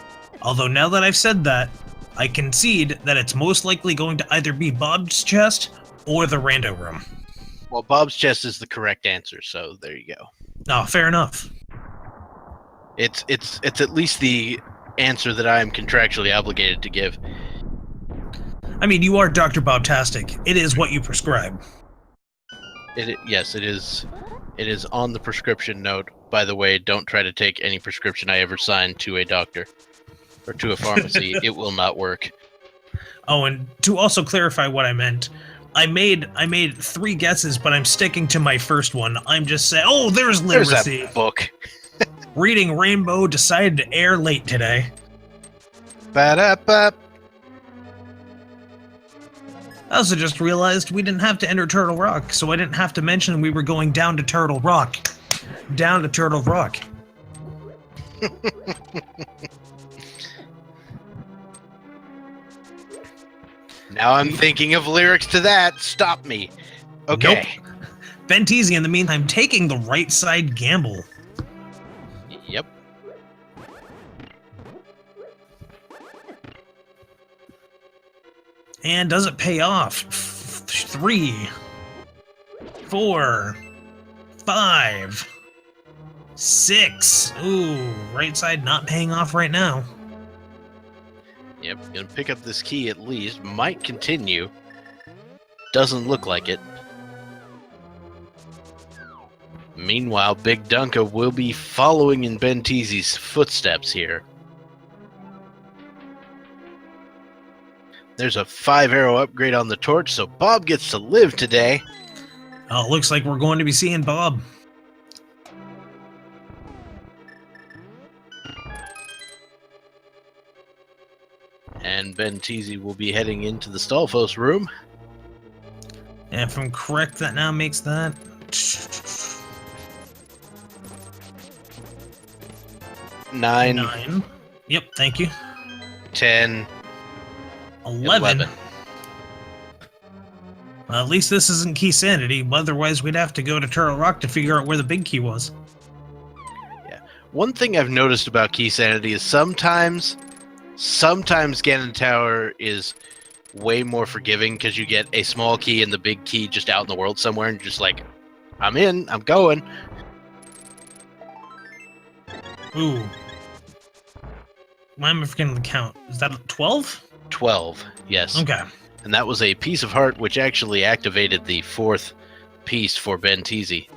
S2: Although now that I've said that, I concede that it's most likely going to either be Bob's chest or the rando room.
S1: Well, Bob's chest is the correct answer, so there you go.
S2: Oh, fair enough.
S1: It's at least the answer that I am contractually obligated to give.
S2: I mean, you are Dr. Bobtastic. It is what you prescribe.
S1: Yes, it is. It is on the prescription note. By the way, don't try to take any prescription I ever sign to a doctor or to a pharmacy. It will not work.
S2: Oh, and to also clarify what I meant, I made 3 guesses, but I'm sticking to my first one. I'm just saying, oh, there's literacy.
S1: There's that book.
S2: Reading Rainbow decided to air late today.
S1: Ba-da-ba.
S2: I also just realized we didn't have to enter Turtle Rock, so I didn't have to mention we were going down to Turtle Rock. Down to Turtle Rock.
S1: Now I'm thinking of lyrics to that. Stop me. Okay.
S2: Nope. Benteezy, in the meantime, taking the right side gamble.
S1: Yep.
S2: And does it pay off? 3, 4, 5, 6. Ooh, right side not paying off right now.
S1: Yep, gonna pick up this key at least. Might continue. Doesn't look like it. Meanwhile, BigDunka will be following in Benteezy's footsteps here. There's a 5-arrow upgrade on the torch, so Bob gets to live today.
S2: Oh, looks like we're going to be seeing Bob.
S1: And Benteezy will be heading into the Stolfos room.
S2: And if I'm correct, that now makes that...
S1: 9.
S2: Yep, thank you.
S1: 10.
S2: 11. Well, at least this isn't key sanity, otherwise we'd have to go to Turtle Rock to figure out where the big key was.
S1: Yeah. One thing I've noticed about key sanity is sometimes Ganon Tower is way more forgiving because you get a small key and the big key just out in the world somewhere and you're just like, I'm in, I'm going.
S2: Ooh. Why am I forgetting the count? Is that 12?
S1: 12, yes.
S2: Okay.
S1: And that was a piece of heart which actually activated the 4th piece for Benteezy.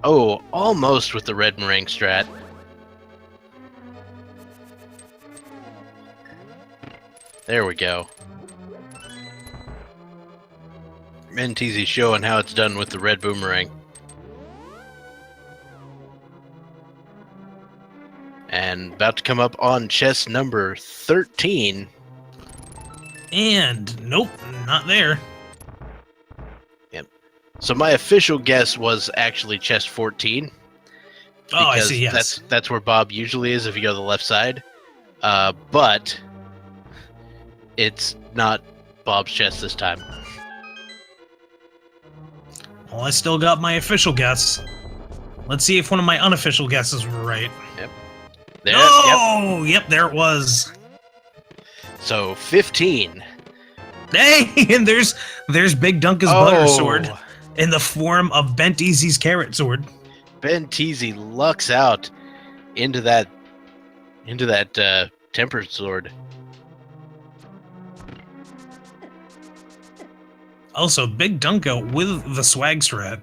S1: Oh, almost with the red meringue strat. There we go. Benteezy showing how it's done with the red boomerang. And about to come up on chest number 13.
S2: And nope, not there.
S1: Yep. So my official guess was actually chest 14.
S2: Oh, I see, yes.
S1: That's where Bob usually is if you go to the left side. But it's not Bob's chest this time.
S2: Well, I still got my official guess. Let's see if one of my unofficial guesses were right.
S1: Yep. There,
S2: oh, yep, there it was.
S1: So 15.
S2: Hey, and there's BigDunka's butter sword in the form of Benteezy's carrot sword.
S1: Benteezy lucks out into that tempered sword.
S2: Also, BigDunka with the swag strat.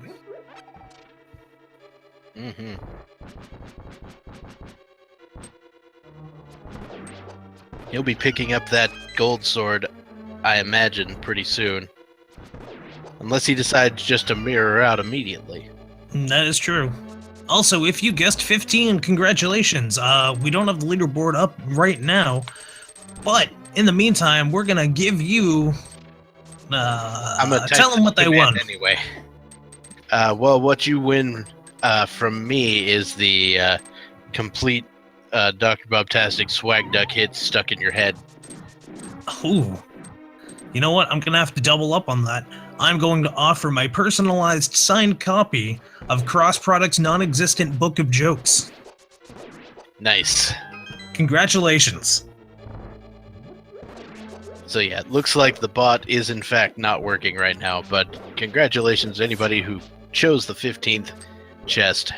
S1: Mm-hmm. He'll be picking up that gold sword, I imagine, pretty soon. Unless he decides just to mirror out immediately.
S2: That is true. Also, if you guessed 15, congratulations. We don't have the leaderboard up right now, but in the meantime, we're gonna give you...
S1: I'm gonna
S2: tell them what they won.
S1: Anyway. Well, what you win from me is the complete Dr. Bobtastic swag duck hits stuck in your head.
S2: Ooh. You know what? I'm gonna have to double up on that. I'm going to offer my personalized signed copy of Cross Product's non-existent book of jokes.
S1: Nice.
S2: Congratulations.
S1: So yeah, it looks like the bot is in fact not working right now, but congratulations to anybody who chose the 15th chest.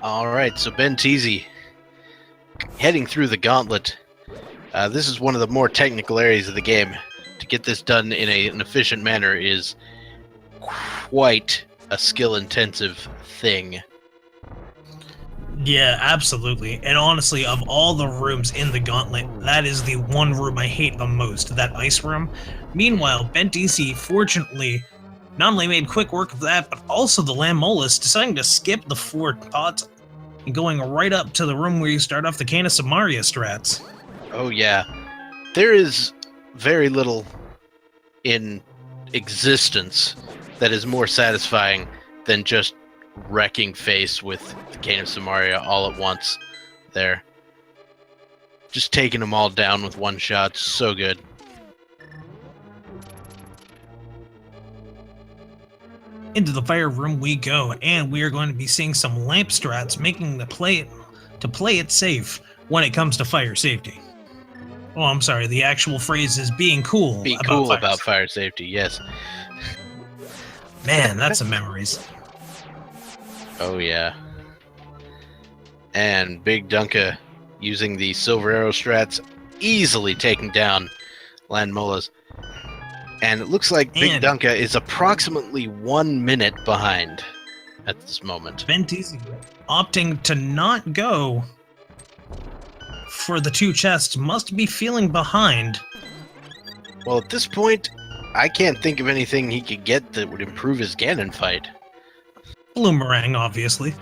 S1: Alright, so Benteezy heading through the gauntlet. This is one of the more technical areas of the game. To get this done in an efficient manner is quite a skill-intensive thing.
S2: Yeah, absolutely. And honestly, of all the rooms in the gauntlet, that is the one room I hate the most, that ice room. Meanwhile, Benteezy fortunately not only made quick work of that, but also the Lamolus, deciding to skip the 4 pots and going right up to the room where you start off the Canis of Maria strats.
S1: Oh yeah. There is very little in existence that is more satisfying than just wrecking face with the Cane of Samaria all at once there. Just taking them all down with one shot. So good.
S2: Into the fire room we go, and we are going to be seeing some lamp strats making the play it safe when it comes to fire safety. Oh, I'm sorry. The actual phrase is being cool.
S1: Be cool about fire safety. Yes.
S2: Man, that's some memories.
S1: Oh yeah. And BigDunka using the silver arrow strats, easily taking down Landmola's. And it looks like BigDunka is approximately 1 minute behind at this moment.
S2: Benteezy opting to not go for the 2 chests must be feeling behind.
S1: Well, at this point, I can't think of anything he could get that would improve his Ganon fight.
S2: Bloomerang, obviously.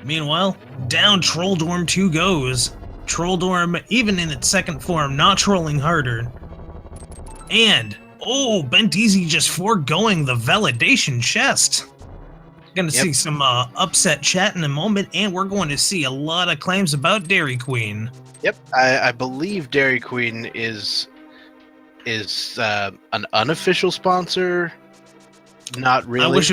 S2: Meanwhile, down Trolldorm 2 goes. Trolldorm, even in its second form, not trolling harder. And, oh, Benteezy just foregoing the validation chest. Gonna see some upset chat in a moment, and we're going to see a lot of claims about Dairy Queen.
S1: Yep, I believe Dairy Queen is an unofficial sponsor. Not really.
S2: I wish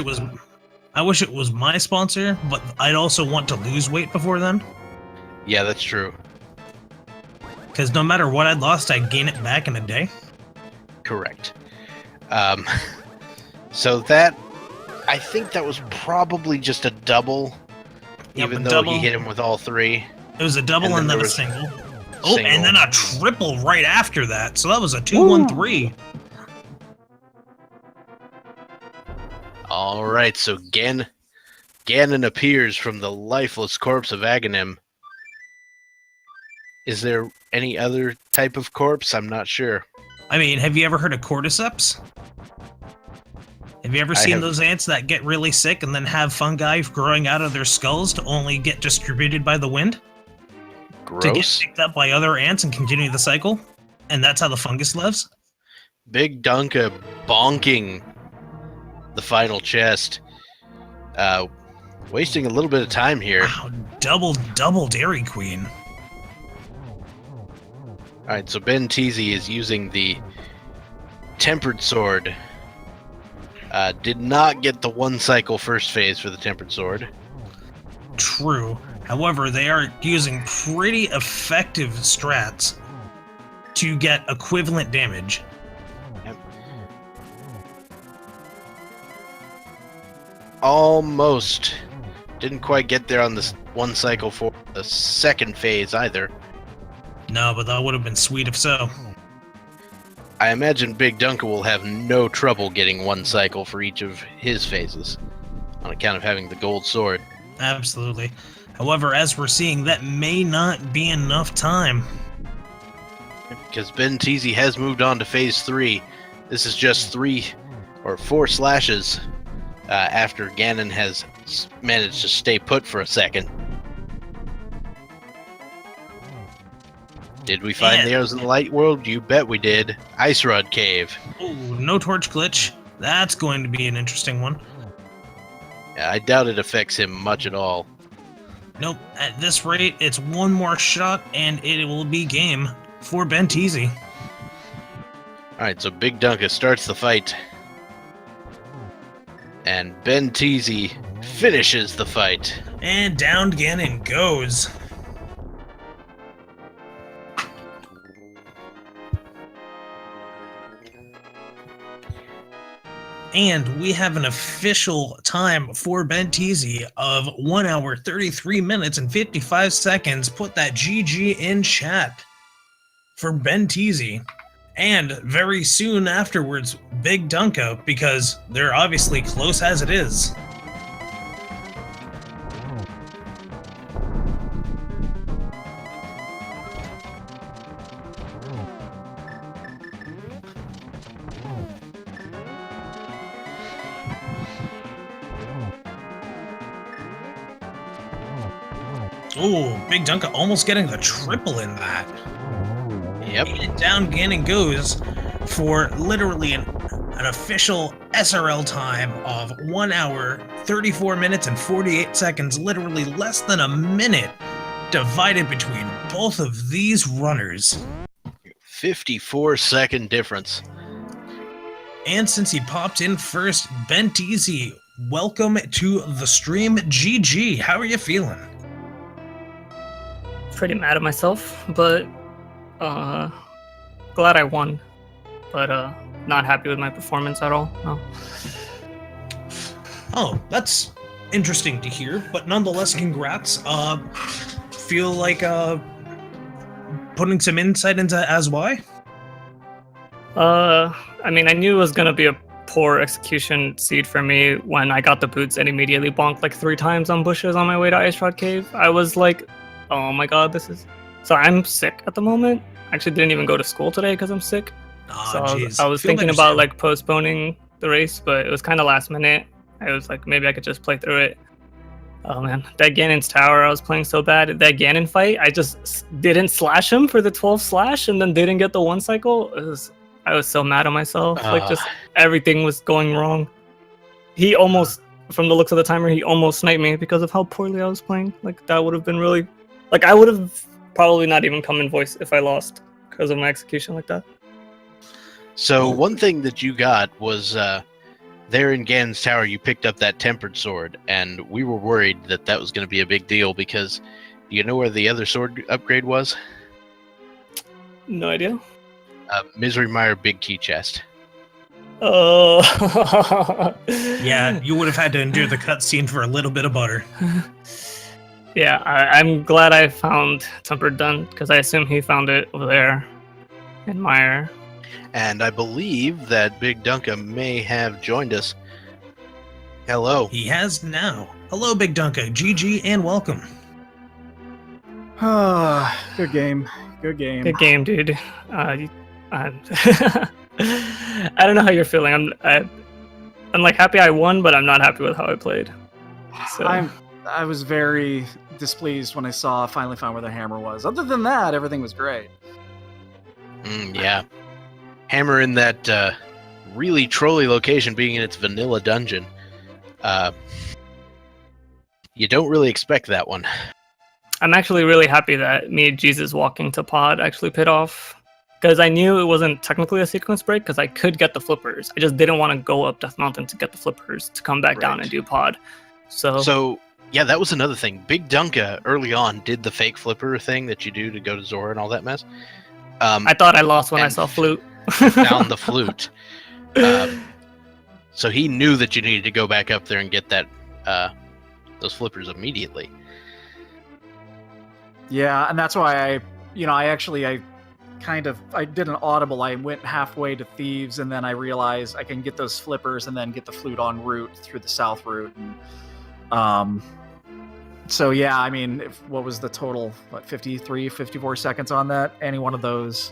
S2: it was my sponsor, but I'd also want to lose weight before then.
S1: Yeah, that's true.
S2: Because no matter what I'd lost, I'd gain it back in a day.
S1: Correct. So that, I think that was probably just a double, even though he hit him with all 3.
S2: It was a double and then a single. Oh, and then a triple right after that. So that was a 2-1-3.
S1: All right, so Ganon appears from the lifeless corpse of Aghanim. Is there any other type of corpse? I'm not sure.
S2: I mean, have you ever heard of cordyceps? Have you ever seen those ants that get really sick and then have fungi growing out of their skulls to only get distributed by the wind?
S1: Gross.
S2: To get picked up by other ants and continue the cycle? And that's how the fungus lives?
S1: BigDunka bonking the final chest. Wasting a little bit of time here.
S2: Wow, double Dairy Queen.
S1: Alright, so Benteezy is using the Tempered Sword. Did not get the 1 cycle first phase for the Tempered Sword.
S2: True. However, they are using pretty effective strats to get equivalent damage.
S1: Yep. Almost. Didn't quite get there on this 1 cycle for the second phase either.
S2: No, but that would have been sweet if so.
S1: I imagine BigDunka will have no trouble getting 1 cycle for each of his phases, on account of having the gold sword.
S2: Absolutely. However, as we're seeing, that may not be enough time.
S1: Because Benteezy has moved on to phase 3. This is just 3 or 4 slashes after Ganon has managed to stay put for a second. Did we find the arrows in the light world? You bet we did. Ice Rod Cave.
S2: Oh, no torch glitch. That's going to be an interesting one.
S1: Yeah, I doubt it affects him much at all.
S2: Nope. At this rate, it's 1 more shot, and it will be game for Benteezy.
S1: Alright, so BigDunka starts the fight. And Benteezy finishes the fight.
S2: And down Ganon goes. And we have an official time for Benteezy of 1 hour, 33 minutes, and 55 seconds. Put that GG in chat for Benteezy. And very soon afterwards, BigDunka, because they're obviously close as it is. Oh, BigDunka almost getting the triple in that.
S1: Yep.
S2: And down Ganon goes for literally an official SRL time of 1 hour, 34 minutes, and 48 seconds, literally less than a minute, divided between both of these runners.
S1: 54-second difference.
S2: And since he popped in first, Benteezy, welcome to the stream. GG, how are you feeling?
S3: Pretty mad at myself, but glad I won. But not happy with my performance at all. No.
S2: Oh, that's interesting to hear, but nonetheless, congrats. Feel like putting some insight into as why?
S3: I mean, I knew it was gonna be a poor execution seed for me when I got the boots and immediately bonked like 3 times on bushes on my way to Ice Rod Cave. I was like, oh my god, this is... So I'm sick at the moment. I actually didn't even go to school today because I'm sick. So I was thinking about like postponing the race, but it was kind of last minute. I was like, maybe I could just play through it. Oh man, that Ganon's tower, I was playing so bad. That Ganon fight, I just didn't slash him for the 12 slash and then didn't get the 1 cycle. I was so mad at myself. Like just everything was going wrong. He almost, from the looks of the timer, he almost sniped me because of how poorly I was playing. Like that would have been really, like I would have probably not even come in voice if I lost because of my execution like that.
S1: So one thing that you got was there in Ganon's tower, you picked up that tempered sword, and we were worried that that was going to be a big deal because do you know where the other sword upgrade was?
S3: No idea.
S1: Misery Mire Big Key Chest.
S3: Oh.
S2: Yeah, you would have had to endure the cutscene for a little bit of butter.
S3: Yeah, I'm glad I found Tempered Done because I assume he found it over there in Mire.
S1: And I believe that BigDunka may have joined us. Hello.
S2: He has now. Hello, BigDunka. GG and welcome.
S4: Good game. Good game.
S3: Good game, dude. I don't know how you're feeling. I'm like happy I won, but I'm not happy with how I played. So
S4: I was very displeased when I finally found where the hammer was. Other than that, everything was great.
S1: Yeah. Hammer in that really trolly location being in its vanilla dungeon. You don't really expect that one.
S3: I'm actually really happy that me and Jesus walking to pod actually paid off. Because I knew it wasn't technically a sequence break because I could get the flippers. I just didn't want to go up Death Mountain to get the flippers to come back down and do pod. So yeah, that was another thing. BigDunka early on did the fake flipper thing that you do to go to Zora and all that mess. I thought I lost when I saw Flute.
S1: Found the Flute. So he knew that you needed to go back up there and get that those flippers immediately.
S4: Yeah, and that's why I did an audible. I went halfway to Thieves, and then I realized I can get those flippers and then get the Flute en route through the south route. And, so yeah, I mean, what was the total? 53, 54 seconds on that? Any one of those?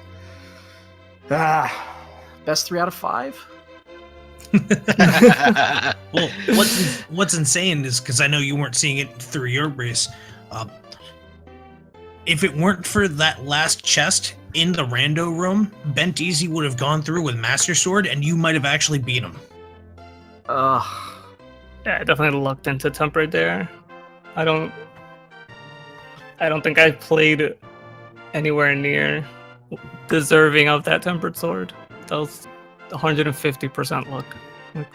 S4: Best 3 out of 5?
S2: Well, what's insane is because I know you weren't seeing it through your race. If it weren't for that last chest in the rando room, Benteezy would have gone through with Master Sword, and you might have actually beat him.
S3: Yeah, I definitely lucked into Tempered there. I don't think I played anywhere near deserving of that Tempered Sword. That was 150% luck.
S2: It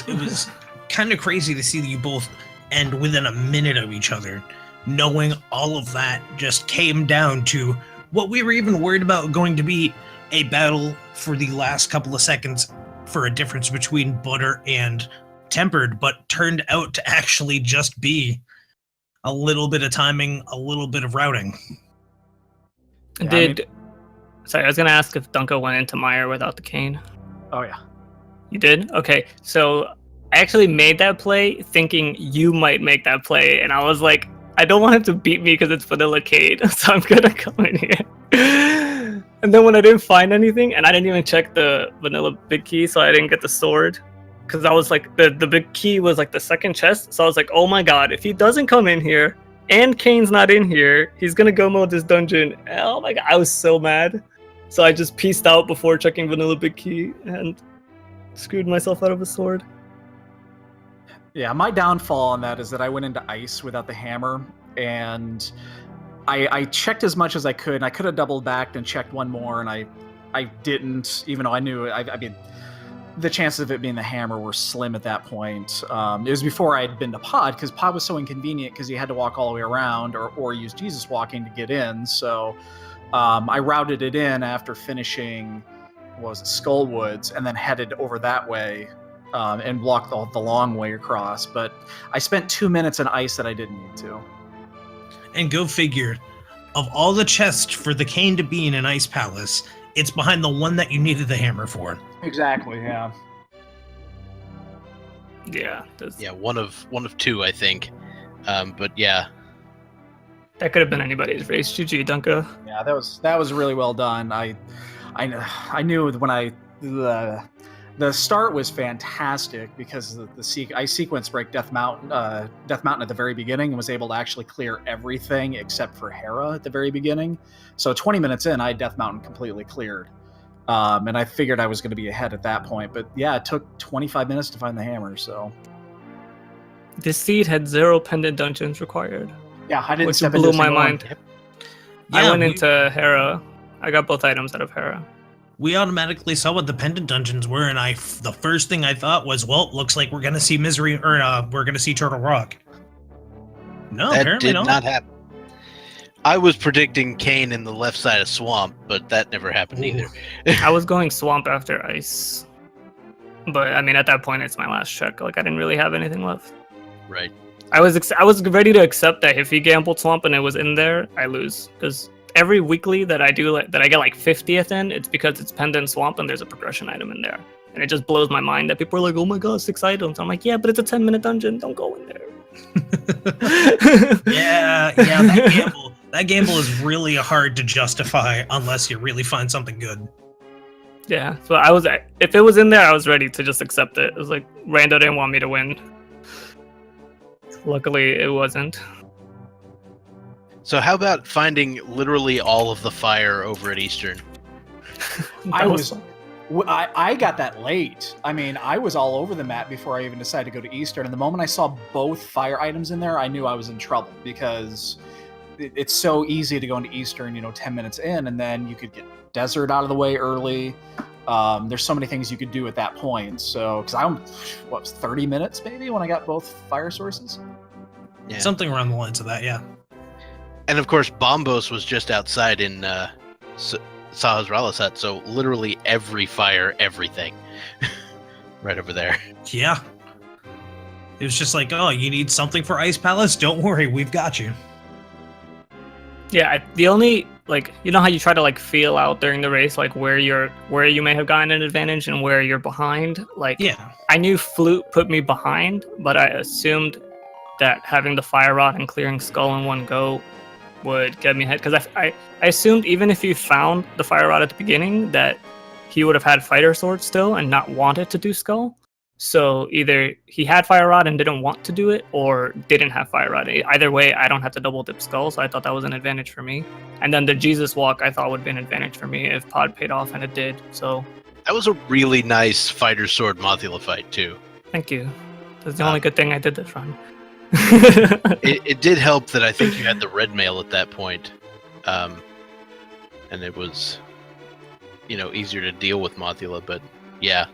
S2: was kind of crazy to see you both end within a minute of each other, knowing all of that just came down to what we were even worried about going to be a battle for the last couple of seconds for a difference between butter and tempered, but turned out to actually just be a little bit of timing, a little bit of routing.
S3: Sorry, I was going to ask if Dunka went into Mire without the cane.
S4: Oh, yeah.
S3: You did? Okay, so I actually made that play thinking you might make that play, and I was like, I don't want him to beat me because it's Vanilla Cade, so I'm going to come in here. And then when I didn't find anything, and I didn't even check the Vanilla Big Key, so I didn't get the sword, because I was like, the Big Key was like the second chest, so I was like, oh my god, if he doesn't come in here, and Kane's not in here, he's going to go mode this dungeon. Oh my god, I was so mad. So I just pieced out before checking Vanilla Big Key and screwed myself out of a sword.
S4: Yeah, my downfall on that is that I went into ice without the hammer, and I checked as much as I could, and I could have doubled back and checked one more, and I didn't, even though I knew, I mean, the chances of it being the hammer were slim at that point. It was before I had been to Pod, because Pod was so inconvenient because you had to walk all the way around or use Jesus walking to get in, so I routed it in after finishing, what was it, Skullwoods, and then headed over that way. And walked the long way across, but I spent 2 minutes in ice that I didn't need to.
S2: And go figure, of all the chests for the cane to be in an ice palace, it's behind the one that you needed the hammer for.
S4: Exactly, yeah.
S3: Yeah.
S1: Yeah, one of two, I think. But yeah.
S3: That could have been anybody's race. GG, Dunka.
S4: Yeah, that was really well done. I knew when the start was fantastic because I sequence break Death Mountain at the very beginning and was able to actually clear everything except for Hera at the very beginning. So 20 minutes in, I had Death Mountain completely cleared. And I figured I was going to be ahead at that point. But yeah, it took 25 minutes to find the hammer, so.
S3: This seed had 0 pendant dungeons required.
S4: Yeah, I didn't
S3: which
S4: step
S3: blew
S4: into
S3: my
S4: single one.
S3: mind.
S1: Yep.
S3: I went into Hera. I got both items out of Hera.
S2: We automatically saw what the pendant dungeons were, and the first thing I thought was, well, looks like we're gonna see Misery, or we're gonna see Turtle Rock. No,
S1: That
S2: apparently
S1: did not happen. I was predicting Kane in the left side of Swamp, but that never happened either.
S3: I was going Swamp after Ice. But, I mean, at that point, it's my last check. Like, I didn't really have anything left.
S1: Right.
S3: I was ready to accept that if he gambled Swamp and it was in there, I lose. Because every weekly that I do, that I get like 50th in, it's because it's Pendant Swamp and there's a progression item in there. And it just blows my mind that people are like, oh my god, 6 items. I'm like, yeah, but it's a 10-minute dungeon. Don't go in there.
S2: yeah, that gamble is really hard to justify unless you really find something good.
S3: Yeah, so if it was in there, I was ready to just accept it. It was like, Rando didn't want me to win. Luckily, it wasn't.
S1: So how about finding literally all of the fire over at Eastern?
S4: I got that late. I mean, I was all over the map before I even decided to go to Eastern. And the moment I saw both fire items in there, I knew I was in trouble because it's so easy to go into Eastern, 10 minutes in, and then you could get Desert out of the way early. There's so many things you could do at that point. So, because I was 30 minutes maybe when I got both fire sources?
S1: Yeah.
S2: Something around the lines of that, yeah.
S1: And of course, Bombos was just outside in Sahas Ralasat, so literally every fire, everything. Right over there.
S2: Yeah. It was just like, oh, you need something for Ice Palace? Don't worry, we've got you.
S3: Yeah, the only, you know how you try to feel out during the race, where you may have gotten an advantage and where you're behind?
S2: Yeah.
S3: I knew Flute put me behind, but I assumed that having the Fire Rod and clearing Skull in one go would get me ahead, because I assumed even if you found the Fire Rod at the beginning that he would have had Fighter Sword still and not wanted to do Skull. So either he had Fire Rod and didn't want to do it, or didn't have Fire Rod. Either way, I don't have to double dip Skull, so I thought that was an advantage for me. And then the Jesus Walk I thought would be an advantage for me if Pod paid off, and it did. So
S1: That was a really nice Fighter Sword Mothula fight too.
S3: thank you. That's the only good thing I did this run.
S1: It did help that I think you had the red mail at that point. And it was, easier to deal with Mothula, but yeah.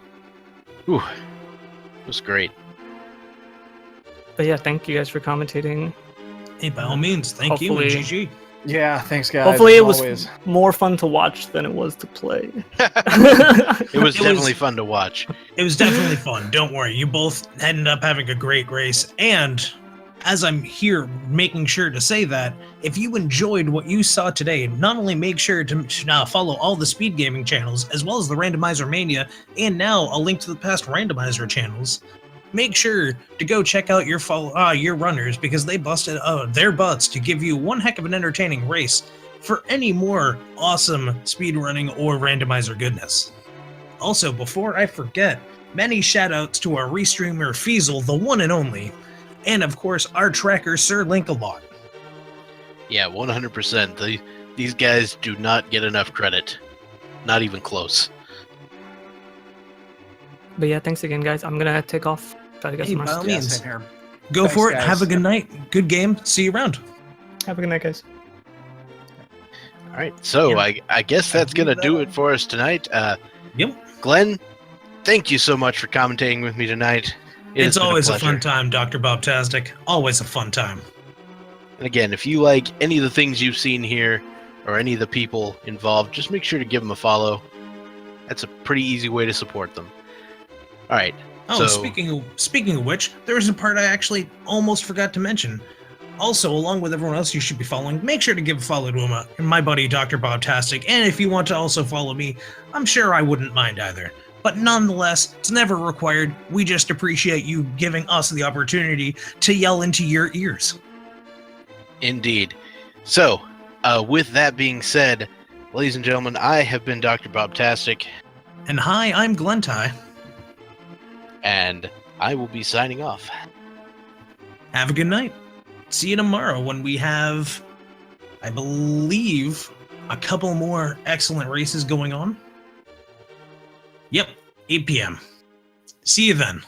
S1: Whew. It was great.
S3: But yeah, thank you guys for commentating.
S2: Hey, by all means, thank you, and GG.
S4: Yeah, thanks, guys.
S3: Hopefully it was
S4: always.
S3: more fun to watch than it was to play.
S1: It was definitely fun to watch.
S2: It was definitely fun. Don't worry. You both ended up having a great race. And as I'm here making sure to say that, if you enjoyed what you saw today, not only make sure to follow all the speed gaming channels, as well as the Randomizer Mania, and now a link to the past Randomizer channels, make sure to go check out your runners, because they busted their butts to give you one heck of an entertaining race for any more awesome speedrunning or randomizer goodness. Also, before I forget, many shoutouts to our restreamer Feasel, the one and only, and of course our tracker Sir Link-A-Lot.
S1: Yeah, 100%. These guys do not get enough credit. Not even close.
S3: But yeah, thanks again, guys. I'm gonna take off. Try to get
S2: Hey,
S3: some
S2: by all
S3: rest.
S4: Yeah,
S2: means.
S4: same here.
S2: Go
S4: Thanks,
S2: for it.
S4: guys.
S2: Have a good night. Good game. See you around.
S3: Have a good night, guys.
S1: All right, so
S2: Yeah.
S1: I guess that's gonna do it for us tonight.
S2: Yep.
S1: Glenn, thank you so much for commentating with me tonight. It has
S2: It's
S1: been
S2: always a
S1: pleasure.
S2: fun time, Dr. Bobtastic. Always a fun time.
S1: And again, if you like any of the things you've seen here or any of the people involved, just make sure to give them a follow. That's a pretty easy way to support them. All right.
S2: Oh,
S1: so,
S2: speaking of which, there was a part I actually almost forgot to mention. Also, along with everyone else you should be following, make sure to give a follow to my buddy Dr. Bobtastic. And if you want to also follow me, I'm sure I wouldn't mind either. But nonetheless, it's never required. We just appreciate you giving us the opportunity to yell into your ears.
S1: Indeed. So, with that being said, ladies and gentlemen, I have been Dr. Bobtastic,
S2: And hi, I'm Glenty.
S1: and I will be signing off.
S2: Have a good night. See you tomorrow when we have, I believe, a couple more excellent races going on. Yep, 8 p.m. See you then.